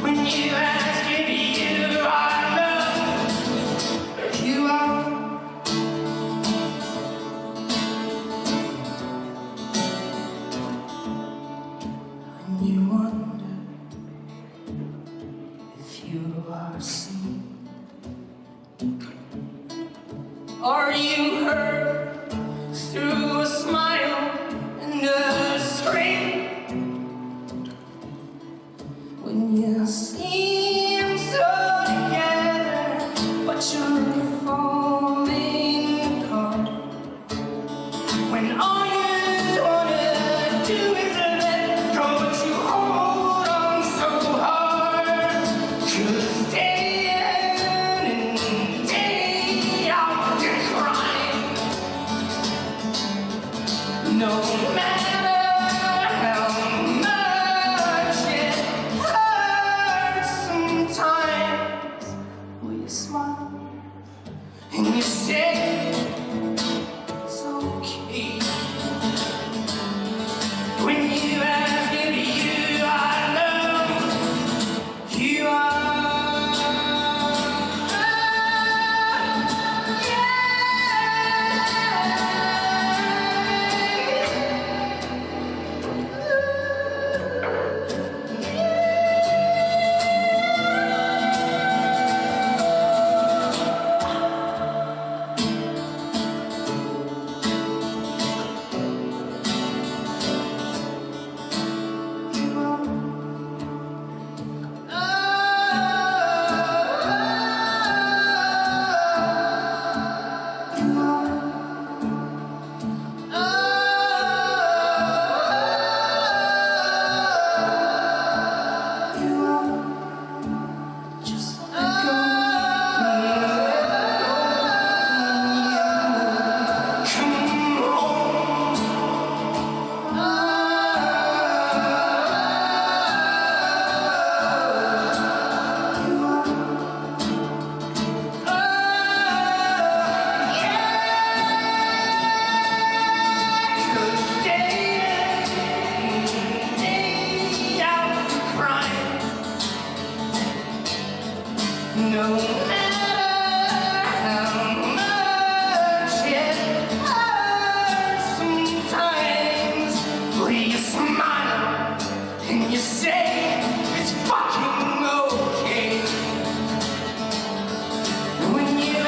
When you ask if you are loved, you are. When you wonder if you are seen, are you heard through a smile and a scream? When you seem so together, but you're falling apart. When all you wanna do is let go, but you hold on so hard. 'Cause day in and day out you cry, no matter how much it hurts sometimes. Will you smile and you say it's okay? When you ask if you are loved, you are. No matter how much it hurts sometimes, will you smile and you say it's fucking okay? When you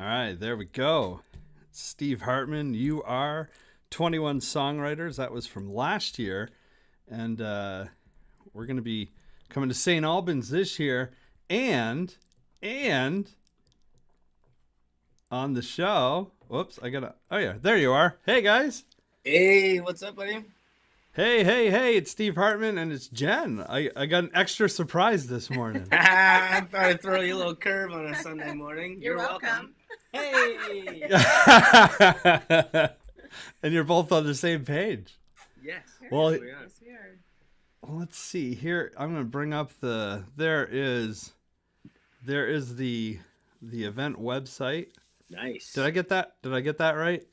right, there we go. Steve Hartman, you are 21 Songwriters. That was from last year. And we're going to be coming to St. Albans this year. And on the show, whoops, oh yeah, there you are. Hey, guys. Hey, what's up, buddy? Hey, it's Steve Hartman and it's Jen. I got an extra surprise this morning. I thought I'd throw you a little curve on a Sunday morning. You're welcome. Hey. And you're both on the same page. Yes. Well, Here we are. Yes, we are. let's see here. I'm going to bring up there is the event website. Nice. Did I get that right?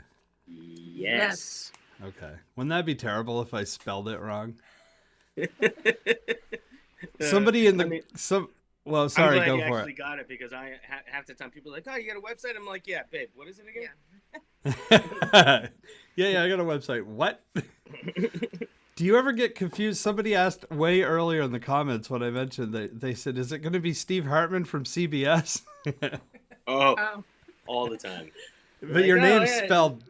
Yes. Okay. Wouldn't that be terrible if I spelled it wrong? Sorry, I'm glad go you for actually it. got it because half the time people are like, oh, you got a website? I'm like, yeah, babe, what is it again? Yeah, I got a website. What? Do you ever get confused? Somebody asked way earlier in the comments when I mentioned they said, is it going to be Steve Hartman from CBS? Oh, all the time. But your name's spelled...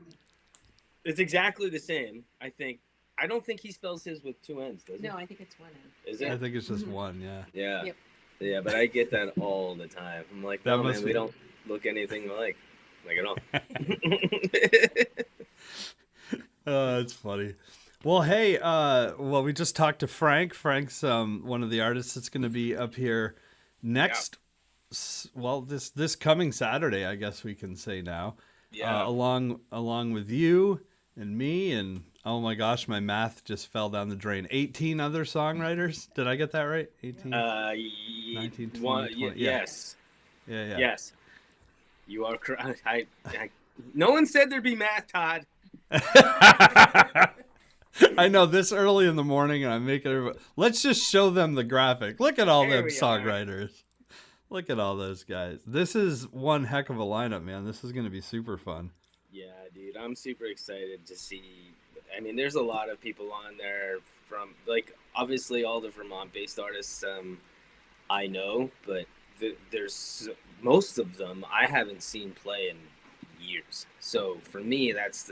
It's exactly the same, I think. I don't think he spells his with two N's, does he? No, I think it's one N. Is it? I think it's just one, yeah. Yeah. Yep. Yeah, but I get that all the time. I'm like, That no, must man, be- we don't look anything alike. Like at all. It's funny. Well, hey, we just talked to Frank. Frank's one of the artists that's going to be up here next. This coming Saturday, I guess we can say now. Yeah. Along with you and me and oh my gosh, my math just fell down the drain. 18 other songwriters. Did I get that right? 18. 19, 20, 20. Yeah. Yes. Yeah. Yes. You are correct. No one said there'd be math, Todd. I know this early in the morning, and I'm making everybody. Let's just show them the graphic. Look at all There them we are. songwriters. Look at all those guys. This is one heck of a lineup, man. This is going to be super fun. Yeah, dude. I'm super excited to see. I mean, there's a lot of people on there from, like, obviously all the Vermont-based artists I know, but there's most of them I haven't seen play in years. So for me, that's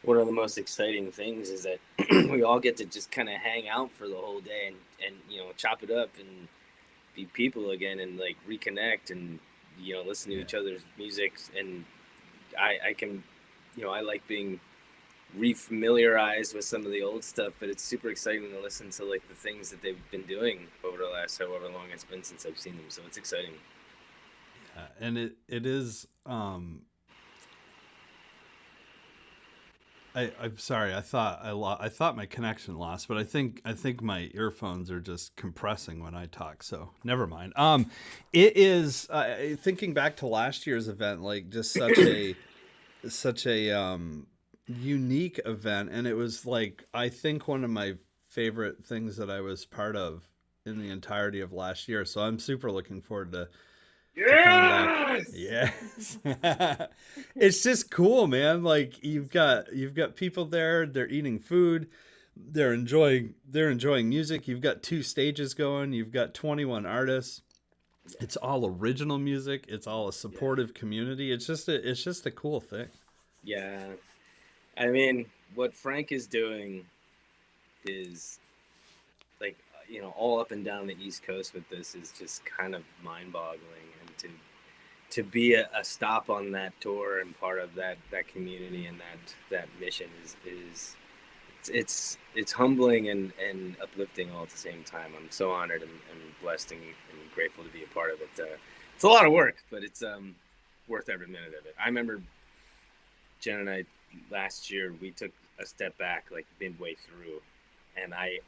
one of the most exciting things is that we all get to just kind of hang out for the whole day and chop it up and be people again and like reconnect and listen to each other's music. And I can I like being refamiliarized with some of the old stuff, but it's super exciting to listen to like the things that they've been doing over the last however long it's been since I've seen them. So it's exciting. Yeah, and it is. I'm sorry. I thought my connection lost, but I think my earphones are just compressing when I talk. So never mind. It is thinking back to last year's event, like just such a unique event, and it was like I think one of my favorite things that I was part of in the entirety of last year. So I'm super looking forward to. Yes. It's just cool, man. Like you've got people there, they're eating food, they're enjoying music. You've got 2 stages going, you've got 21 artists. It's all original music, it's all a supportive community. It's just a cool thing. Yeah. I mean, what Frank is doing is like, all up and down the East Coast with this is just kind of mind-boggling. And to be a stop on that tour and part of that community and that mission is it's humbling and uplifting all at the same time. I'm so honored and blessed and grateful to be a part of it. It's a lot of work, but it's worth every minute of it. I remember Jen and I last year, we took a step back like midway through, and I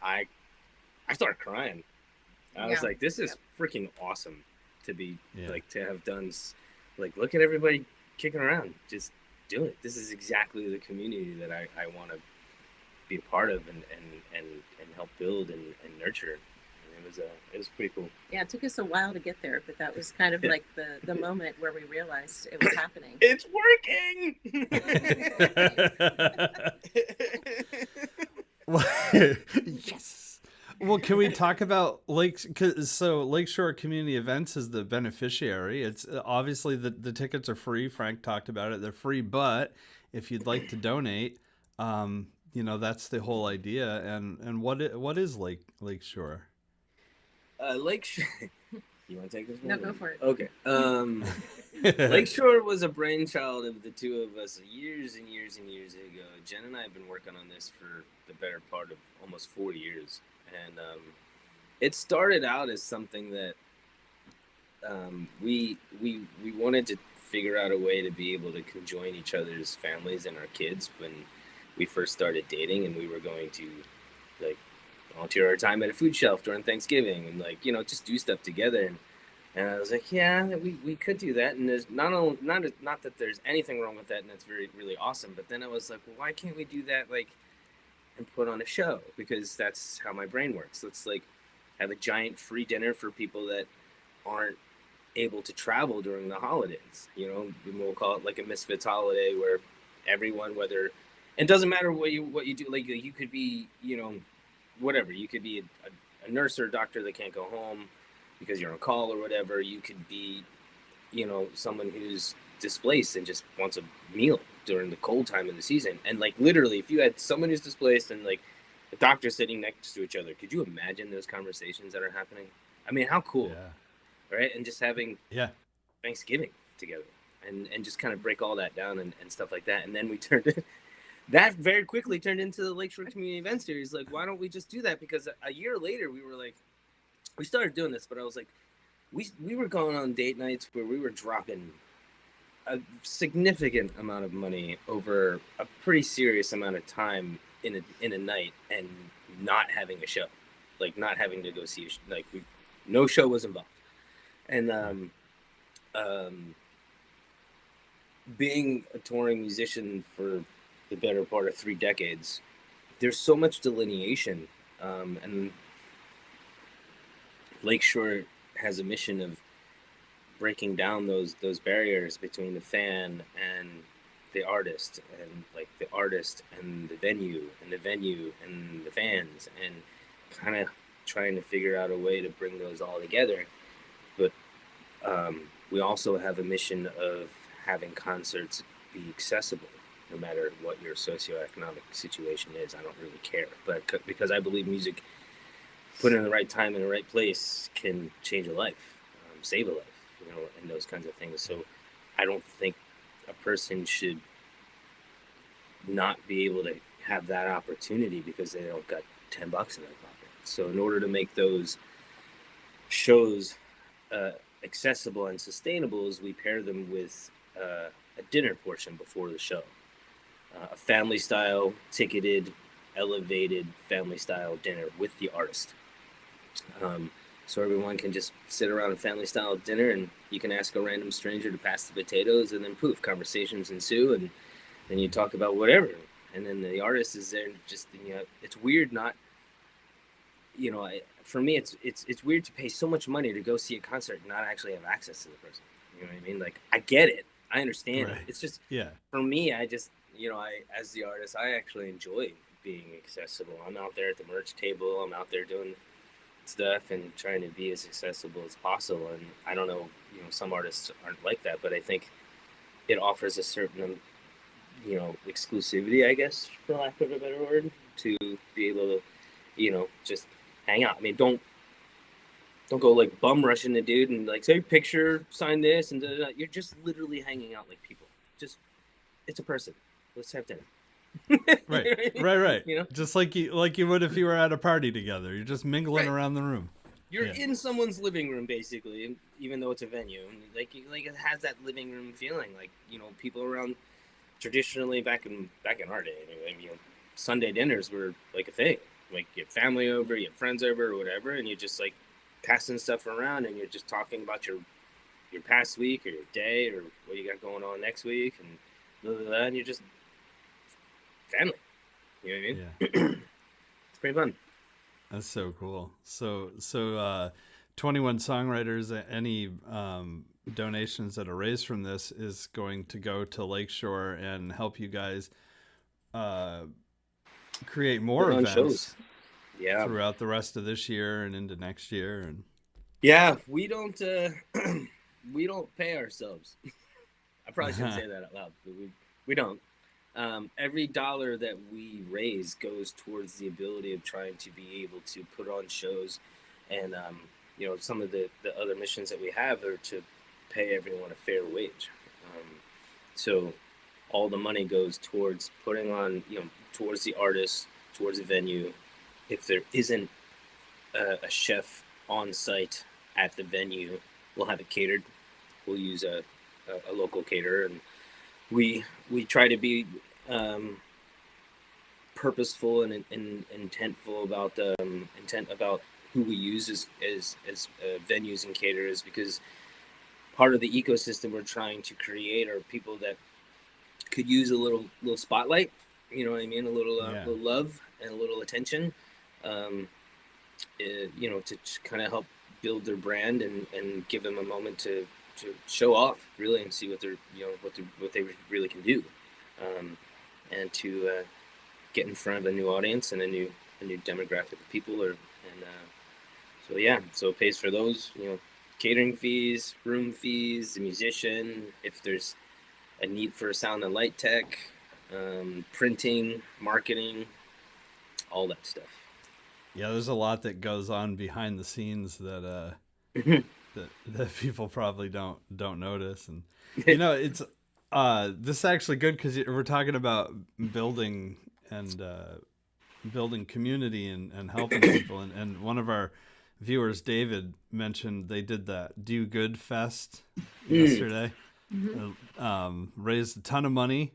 started crying. I was like, this is freaking awesome to be like to have done. Like, look at everybody kicking around. Just do it. This is exactly the community that I want to be a part of and help build and nurture. And it was pretty cool. Yeah, it took us a while to get there, but that was kind of like the moment where we realized it was happening. It's working. Yes. Well, can we talk about so Lakeshore Community Events is the beneficiary. It's obviously the tickets are free. Frank talked about it. They're free, but if you'd like to donate, that's the whole idea. And what is Lakeshore? Lakeshore. You want to take this one? No, go for it. Okay. Lakeshore was a brainchild of the two of us years and years and years ago. Jen and I have been working on this for the better part of almost 4 years. And it started out as something that we wanted to figure out a way to be able to conjoin each other's families and our kids when we first started dating, and we were going to like volunteer our time at a food shelf during Thanksgiving and just do stuff together. And I was like, yeah, we could do that. And there's not that there's anything wrong with that, and that's really awesome. But then I was like, well, why can't we do that and put on a show? Because that's how my brain works. Let's have a giant free dinner for people that aren't able to travel during the holidays. We'll call it like a Misfits holiday where everyone, it doesn't matter what you do. Like you could be, whatever. You could be a nurse or a doctor that can't go home because you're on call or whatever. You could be, someone who's displaced and just wants a meal during the cold time of the season. And literally, if you had someone who's displaced and a doctor sitting next to each other, could you imagine those conversations that are happening? I mean, how cool, right? And just having Thanksgiving together and just kind of break all that down and stuff like that. And then we turned it. That very quickly turned into the Lakeshore Community Event Series. Why don't we just do that? Because a year later, we started doing this, but I was like, we were going on date nights where we were dropping a significant amount of money over a pretty serious amount of time in a night and not having a show, not having to go see no show was involved. And being a touring musician for the better part of 3 decades, there's so much delineation, and Lakeshore has a mission of breaking down those barriers between the fan and the artist, and the artist and the venue and the fans, and kind of trying to figure out a way to bring those all together. But we also have a mission of having concerts be accessible no matter what your socioeconomic situation is. I don't really care, but because I believe music put in the right time in the right place can change a life, save a life, and those kinds of things. So I don't think a person should not be able to have that opportunity because they don't got $10 in their pocket. So in order to make those shows accessible and sustainable, is we pair them with a dinner portion before the show. A family style, ticketed, elevated family style dinner with the artist. So everyone can just sit around a family style dinner, and you can ask a random stranger to pass the potatoes, and then poof, conversations ensue, and then you talk about whatever. And then the artist is there, and it's weird not, for me, it's weird to pay so much money to go see a concert and not actually have access to the person. You know what I mean? I get it. I understand it. It's just, for me, I just, as the artist, I actually enjoy being accessible. I'm out there at the merch table. I'm out there doing stuff and trying to be as accessible as possible. And I don't know, some artists aren't like that, but I think it offers a certain, exclusivity, I guess, for lack of a better word, to be able to, just hang out. I mean, don't go bum rushing the dude and say picture, sign this, and da-da-da. You're just literally hanging out like people. Just, it's a person. Let's have dinner. Right. Just like you would if you were at a party together. You're just mingling around the room. You're in someone's living room, basically, even though it's a venue. And it has that living room feeling. People around traditionally back in our day. Sunday dinners were a thing. You get family over, you get friends over, or whatever, and you're just passing stuff around, and you're just talking about your past week or your day or what you got going on next week, and blah, blah, blah, and you're just family. You know what I mean? Yeah. It's pretty fun. That's so cool. So 21 Songwriters, any donations that are raised from this is going to go to Lakeshore and help you guys create more events. Shows. Yeah. throughout the rest of this year and into next year. And Yeah, we don't we don't pay ourselves. I probably shouldn't say that out loud, but we don't. Every dollar that we raise goes towards the ability of trying to be able to put on shows, and some of the other missions that we have are to pay everyone a fair wage. So all the money goes towards putting on, towards the artist, towards the venue. If there isn't a chef on site at the venue, we'll have it catered. We'll use a local caterer, and we try to be purposeful and intentful about intent about who we use as venues and caterers, because part of the ecosystem we're trying to create are people that could use a little spotlight, you know what I mean, a little love and a little attention, to kind of help build their brand and give them a moment to show off really and see what they're what they really can do, and to get in front of a new audience and a new demographic of people, so it pays for those, catering fees, room fees, the musician, if there's a need for sound and light tech, printing, marketing, all that stuff. yeah, there's a lot that goes on behind the scenes that that people probably don't notice. And it's this is actually good because we're talking about building and building community and helping people, and one of our viewers, David, mentioned they did that Do Good Fest yesterday. Raised a ton of money,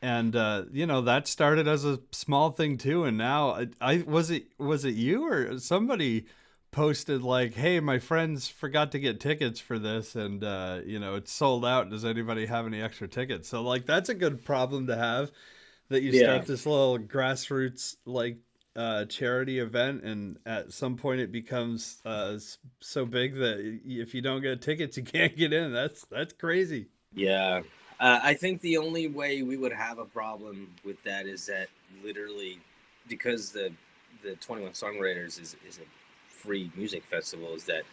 and that started as a small thing too, and now I was it you or somebody posted like, hey, my friends forgot to get tickets for this, and it's sold out. Does anybody have any extra tickets? So like that's a good problem to have, that you start this little grassroots like charity event, and at some point it becomes so big that if you don't get tickets you can't get in. That's crazy. Yeah. I think the only way we would have a problem with that is that literally, because the 21 Songwriters is a free music festival, is that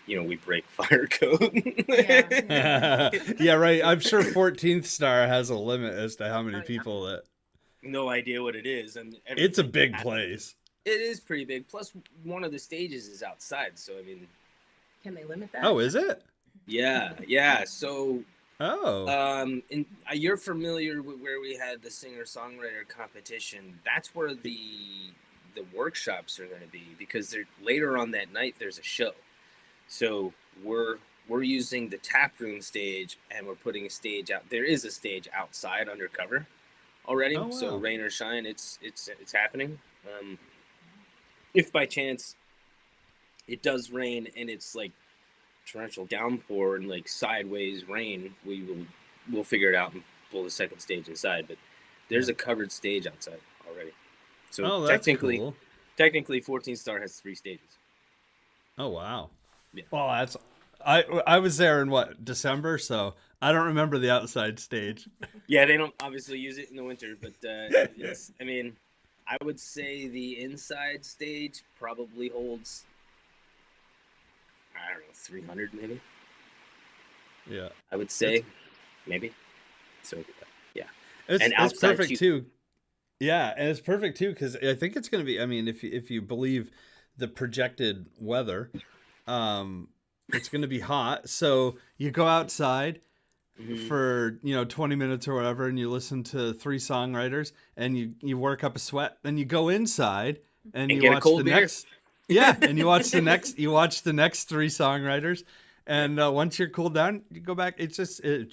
we break fire code. Yeah, right. I'm sure 14th Star has a limit as to how many people that. No idea what it is, and it's a big place. It is pretty big. Plus, one of the stages is outside, so I mean, can they limit that? Oh, is it? Yeah. So, you're familiar with where we had the singer-songwriter competition. That's where the workshops are going to be, because later on that night there's a show. So we're using the tap room stage, and we're putting a stage out. There is a stage outside undercover already. Oh, wow. So rain or shine, it's happening. If by chance it does rain and it's like torrential downpour and like sideways rain, we'll figure it out and pull the second stage inside. But there's a covered stage outside already. So technically, cool. 14 Star has 3 stages. Oh wow! Yeah. Well, that's I was there in December, so I don't remember the outside stage. Yeah, they don't obviously use it in the winter, but I would say the inside stage probably holds, I don't know, 300 maybe. Yeah, I would say maybe. So yeah, it's perfect too. Yeah, and it's perfect too because I think it's going to be. I mean, if you believe the projected weather, it's going to be hot. So you go outside for 20 minutes or whatever, and you listen to 3 songwriters, and you work up a sweat. Then you go inside and you watch the next. Yeah, and you watch the next. You watch the next 3 songwriters, and once you're cooled down, you go back. It's just and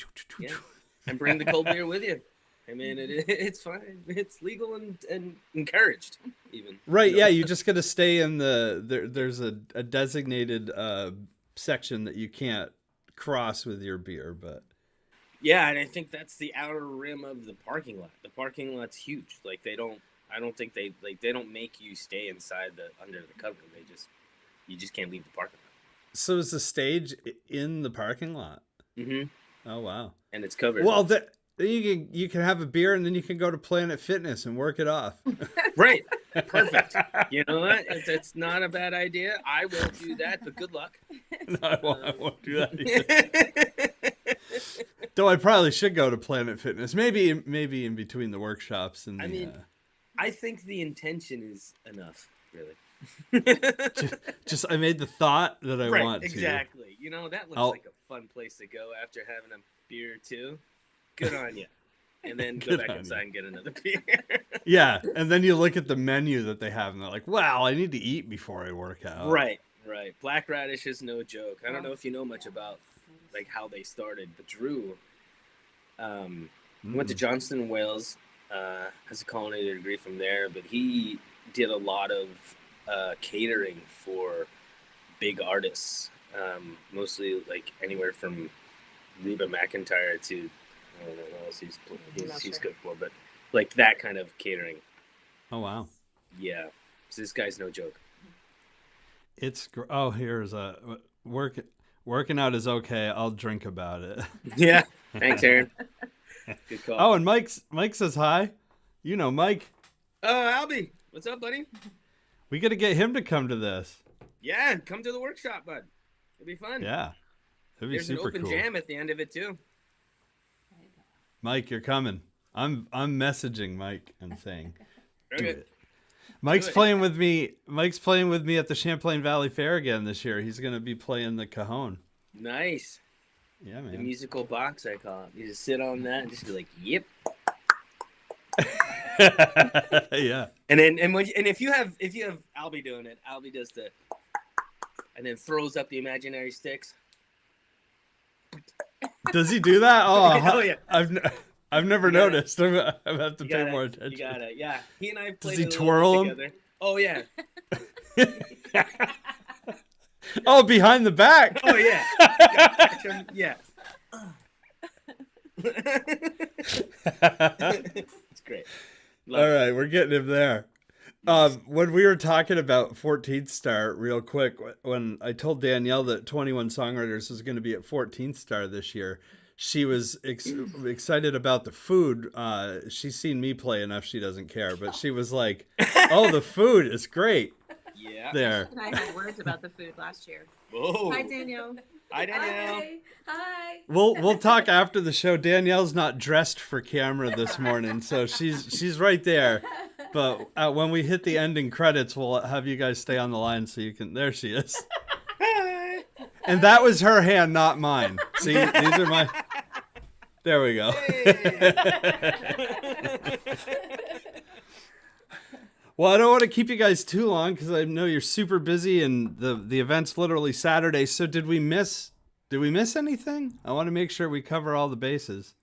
bring the cold beer with you. I mean, it's fine. It's legal and encouraged, even. Right? Yeah, you just got to stay in there's a designated section that you can't cross with your beer, but. Yeah, and I think that's the outer rim of the parking lot. The parking lot's huge. Like I don't think they don't make you stay inside under the cover. You just can't leave the parking lot. So is the stage in the parking lot? Mm-hmm. Oh wow. And it's covered. Well, Then you can have a beer and then you can go to Planet Fitness and work it off. Right. Perfect. You know what? It's not a bad idea. I will do that, but good luck. No, I won't do that either. Though I probably should go to Planet Fitness. Maybe in between the workshops and I the, mean, I think the intention is enough, really. just I made the thought that I want to. Exactly. You know, that looks like a fun place to go after having a beer or two. Good on you. And then go back inside and get another beer. Yeah, and then you look at the menu that they have, and they're like, "Wow, I need to eat before I work out." Right. Black Radish is no joke. I don't know if you know much about like how they started, but Drew went to Johnston, Wales, has a culinary degree from there, but he did a lot of catering for big artists, mostly like anywhere from Reba McEntire to I don't know what else he's good for, but like that kind of catering. Oh wow. Yeah, so this guy's no joke. Here's a working out is okay. I'll drink about it. Yeah, thanks, Aaron. Good call. Oh, and Mike says hi. You know Mike. Oh, Albie, what's up, buddy? We got to get him to come to this. Yeah, come to the workshop, bud. It'll be fun. Yeah, it'd be There's super an open cool. jam at the end of it too. Mike, you're coming. I'm messaging Mike and saying, do Okay. it. Mike's playing with me. Mike's playing with me at the Champlain Valley Fair again this year. He's gonna be playing the cajon. Nice. Yeah, man. The musical box, I call it. You just sit on that and just be like, "Yep." Yeah. And then if you have Albie doing it, Albie does the, and then throws up the imaginary sticks. Does he do that? Oh, Oh, yeah. I've never noticed. I have to pay more attention. You got it. Yeah. He and I played. Does he a little twirl bit 'em? together. Oh yeah. Oh, behind the back. Oh yeah. Yeah. It's great. Love All right, we're getting him there. When we were talking about 14th Star real quick, when I told Danielle that 21 Songwriters was going to be at 14th Star this year, she was excited about the food. She's seen me play enough, she doesn't care, but she was like, oh, the food is great. Yeah. There. And I had words about the food last year. Whoa. Hi, Danielle. Hi, Danielle. Hi. We'll talk after the show. Danielle's not dressed for camera this morning, so she's right there. But when we hit the ending credits, we'll have you guys stay on the line so you can. There she is. Hi. And that was her hand, not mine. See, these are my. There we go. Well, I don't want to keep you guys too long because I know you're super busy and the event's literally Saturday. So did we miss anything? I want to make sure we cover all the bases.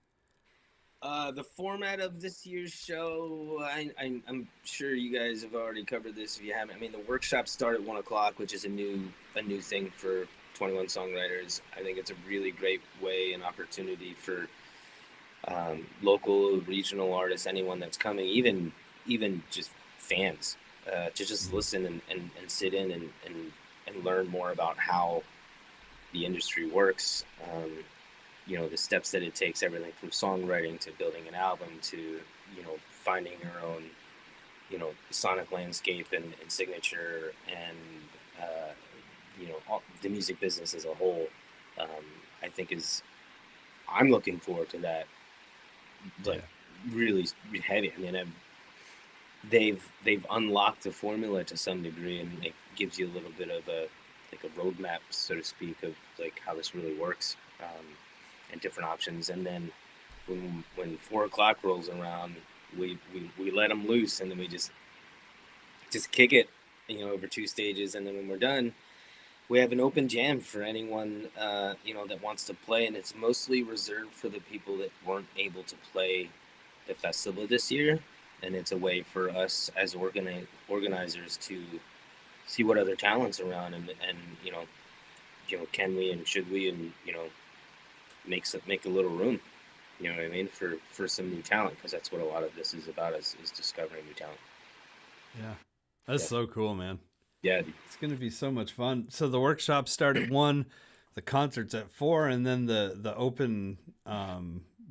The format of this year's show, I'm sure you guys have already covered this if you haven't. I mean, the workshops start at 1:00, which is a new thing for 21 Songwriters. I think it's a really great way and opportunity for local, regional artists, anyone that's coming, even just fans, to just listen and sit in and learn more about how the industry works. The steps that it takes, everything from songwriting to building an album to, finding your own, sonic landscape and signature and, the music business as a whole, I think I'm looking forward to that, really heavy. I mean, they've unlocked the formula to some degree, and it gives you a little bit of a roadmap, so to speak, of like how this really works. And different options, and then when 4:00 rolls around, we let them loose, and then we just kick it, over 2 stages, and then when we're done, we have an open jam for anyone that wants to play, and it's mostly reserved for the people that weren't able to play the festival this year, and it's a way for us as organizers to see what other talents around, and can we and should we, and make a little room, you know what I mean, for some new talent, because that's what a lot of this is about, is discovering new talent. Yeah, that's so cool, man. Yeah, it's gonna be so much fun. So the workshops start at 1, the concerts at 4, and then the open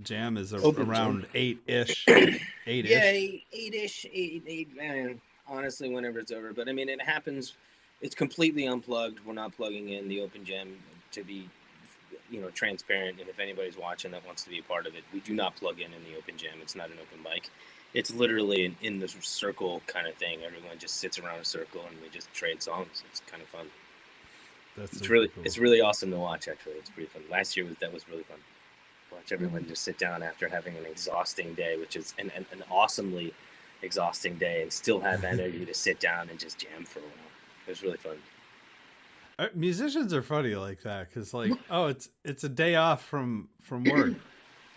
jam is Open around 8-ish. 8-ish. Yeah, eight-ish, eight, man. Honestly, whenever it's over. But I mean, it happens. It's completely unplugged. We're not plugging in the open jam to be, transparent. And if anybody's watching that wants to be a part of it, we do not plug in the open jam. It's not an open mic. It's literally an in the circle kind of thing. Everyone just sits around a circle and we just trade songs. It's kind of fun. It's really awesome to watch. Actually, it's pretty fun. Last year that was really fun. Watch everyone just sit down after having an exhausting day, which is an awesomely exhausting day, and still have energy to sit down and just jam for a while. It was really fun. Musicians are funny like that because, like, oh, it's a day off from work.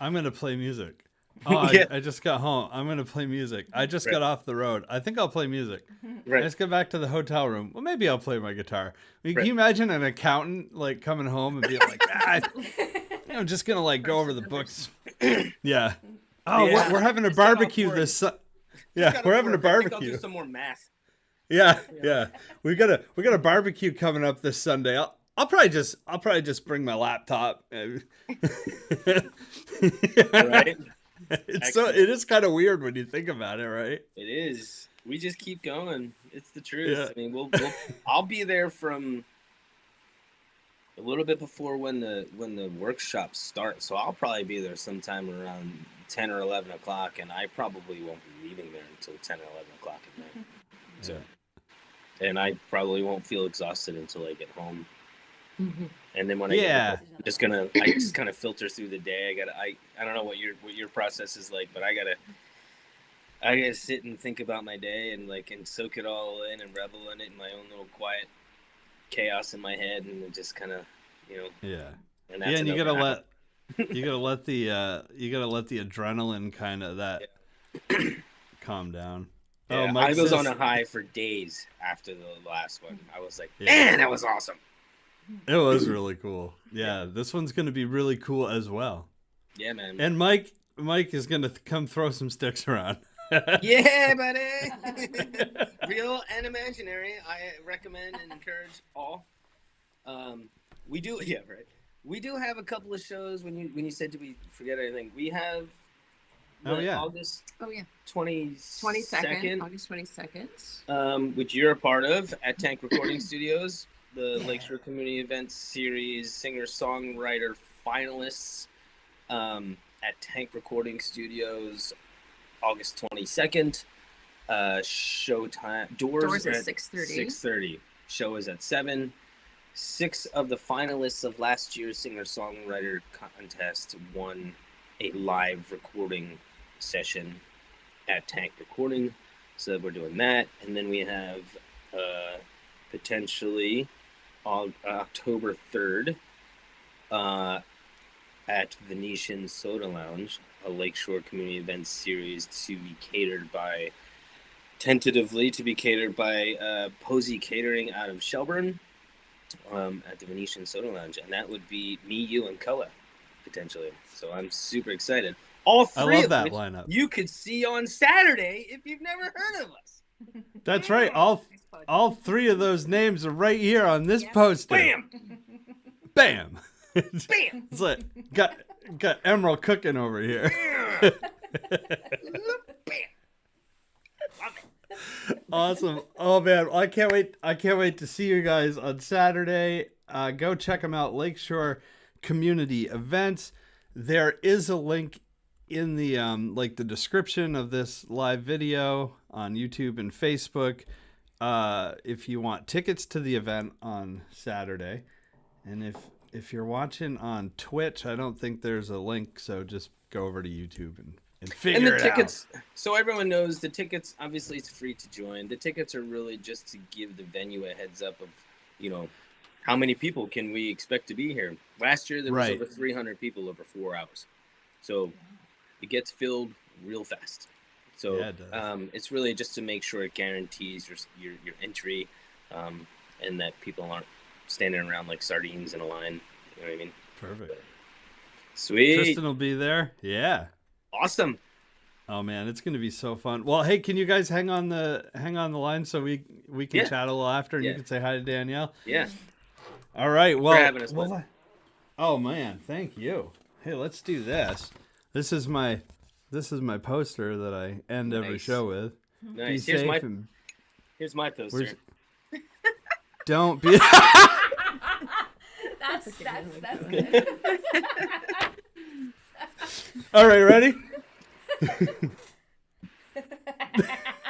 I'm gonna play music. Oh, Yeah. I just got home. I'm gonna play music. I just got off the road. I think I'll play music. Right. I just got back to the hotel room. Well, maybe I'll play my guitar. I mean, can you imagine an accountant like coming home and being like, I'm just gonna like go over the books. Yeah. Oh, Yeah. we're having a Just got off barbecue work. this. Yeah, we're having a I think I'll barbecue. do some more math. Yeah. We got a barbecue coming up this Sunday. I'll probably just bring my laptop. Right. It is kind of weird when you think about it, right? It is. We just keep going. It's the truth. Yeah. I mean, I'll be there from a little bit before when the workshops start. So I'll probably be there sometime around 10 or 11 o'clock, and I probably won't be leaving there until 10 or 11 o'clock at night. So, and I probably won't feel exhausted until I get home. Mm-hmm. And then when I get home, I just kind of filter through the day. I don't know what your process is like, but I gotta sit and think about my day and soak it all in and revel in it in my own little quiet chaos in my head, and just kind of, Yeah. And that's And you another gotta hour. let the adrenaline kind of calm down. Yeah, Mike I was says- on a high for days after the last one. I was like, Yeah. man, that was awesome. It was really cool. Yeah, this one's gonna be really cool as well. Yeah, man. And Mike is gonna come throw some sticks around. Yeah, buddy. Real and imaginary. I recommend and encourage all. We do have a couple of shows. When you said, did we forget anything? We have August 22nd, August 22nd. Which you're a part of at Tank Recording Studios, the Lakeshore Community Events Series singer-songwriter finalists at Tank Recording Studios, August 22nd. Showtime doors at at 6:30. 6:30. Show is at 7. 6 of the finalists of last year's singer-songwriter contest won a live recording session at Tank Recording, so we're doing that. And then we have potentially on October 3rd at Venetian Soda Lounge, a Lakeshore Community Events Series tentatively to be catered by Posey Catering out of Shelburne at the Venetian Soda Lounge, and that would be me, you, and Koa potentially. So I'm super excited. All three love of that which lineup. you could see on Saturday if you've never heard of us. That's right. All 3 of those names are right here on this poster. Bam! Bam. Bam! It's like got Emerald cooking over here. Bam! Love it. Awesome. Oh man, I can't wait to see you guys on Saturday. Go check them out, Lakeshore Community Events. There is a link in the the description of this live video on YouTube and Facebook if you want tickets to the event on Saturday. And if you're watching on Twitch, I don't think there's a link, so just go over to YouTube and figure it tickets, out. so everyone knows the tickets, obviously it's free to join. The tickets are really just to give the venue a heads up of, how many people can we expect to be here. Last year there was over 300 people over 4 hours. So it gets filled real fast. So Yeah, it does. it's really just to make sure it guarantees your entry, and that people aren't standing around like sardines in a line. You know what I mean? Perfect. Sweet. Tristan will be there. Yeah. Awesome. Oh man, it's gonna be so fun. Well, hey, can you guys hang on the line so we can chat a little after, and you can say hi to Danielle? Yeah. All right. Well, having us, bud. oh man, thank you. Hey, let's do this. This is my poster that I end every Nice. show with. Nice. Be safe and Here's my poster. don't be. That's good. All right, ready? There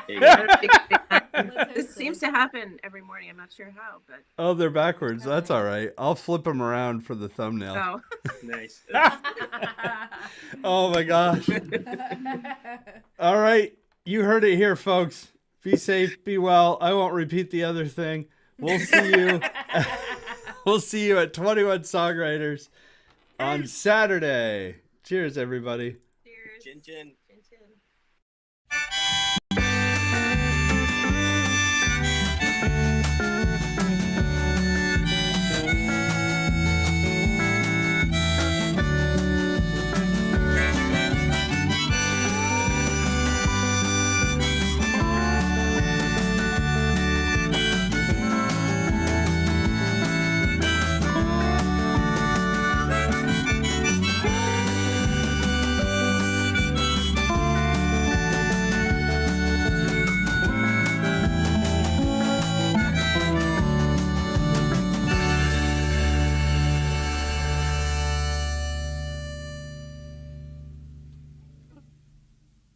you go. This seems to happen every morning. I'm not sure how, but Oh, they're backwards. That's all right. I'll flip them around for the thumbnail. oh. Nice. Oh my gosh. All right. You heard it here, folks. Be safe, be well. I won't repeat the other thing. We'll see you. We'll see you at 21 Songwriters on Saturday. Cheers, everybody. Cheers. Chin chin. Chin chin.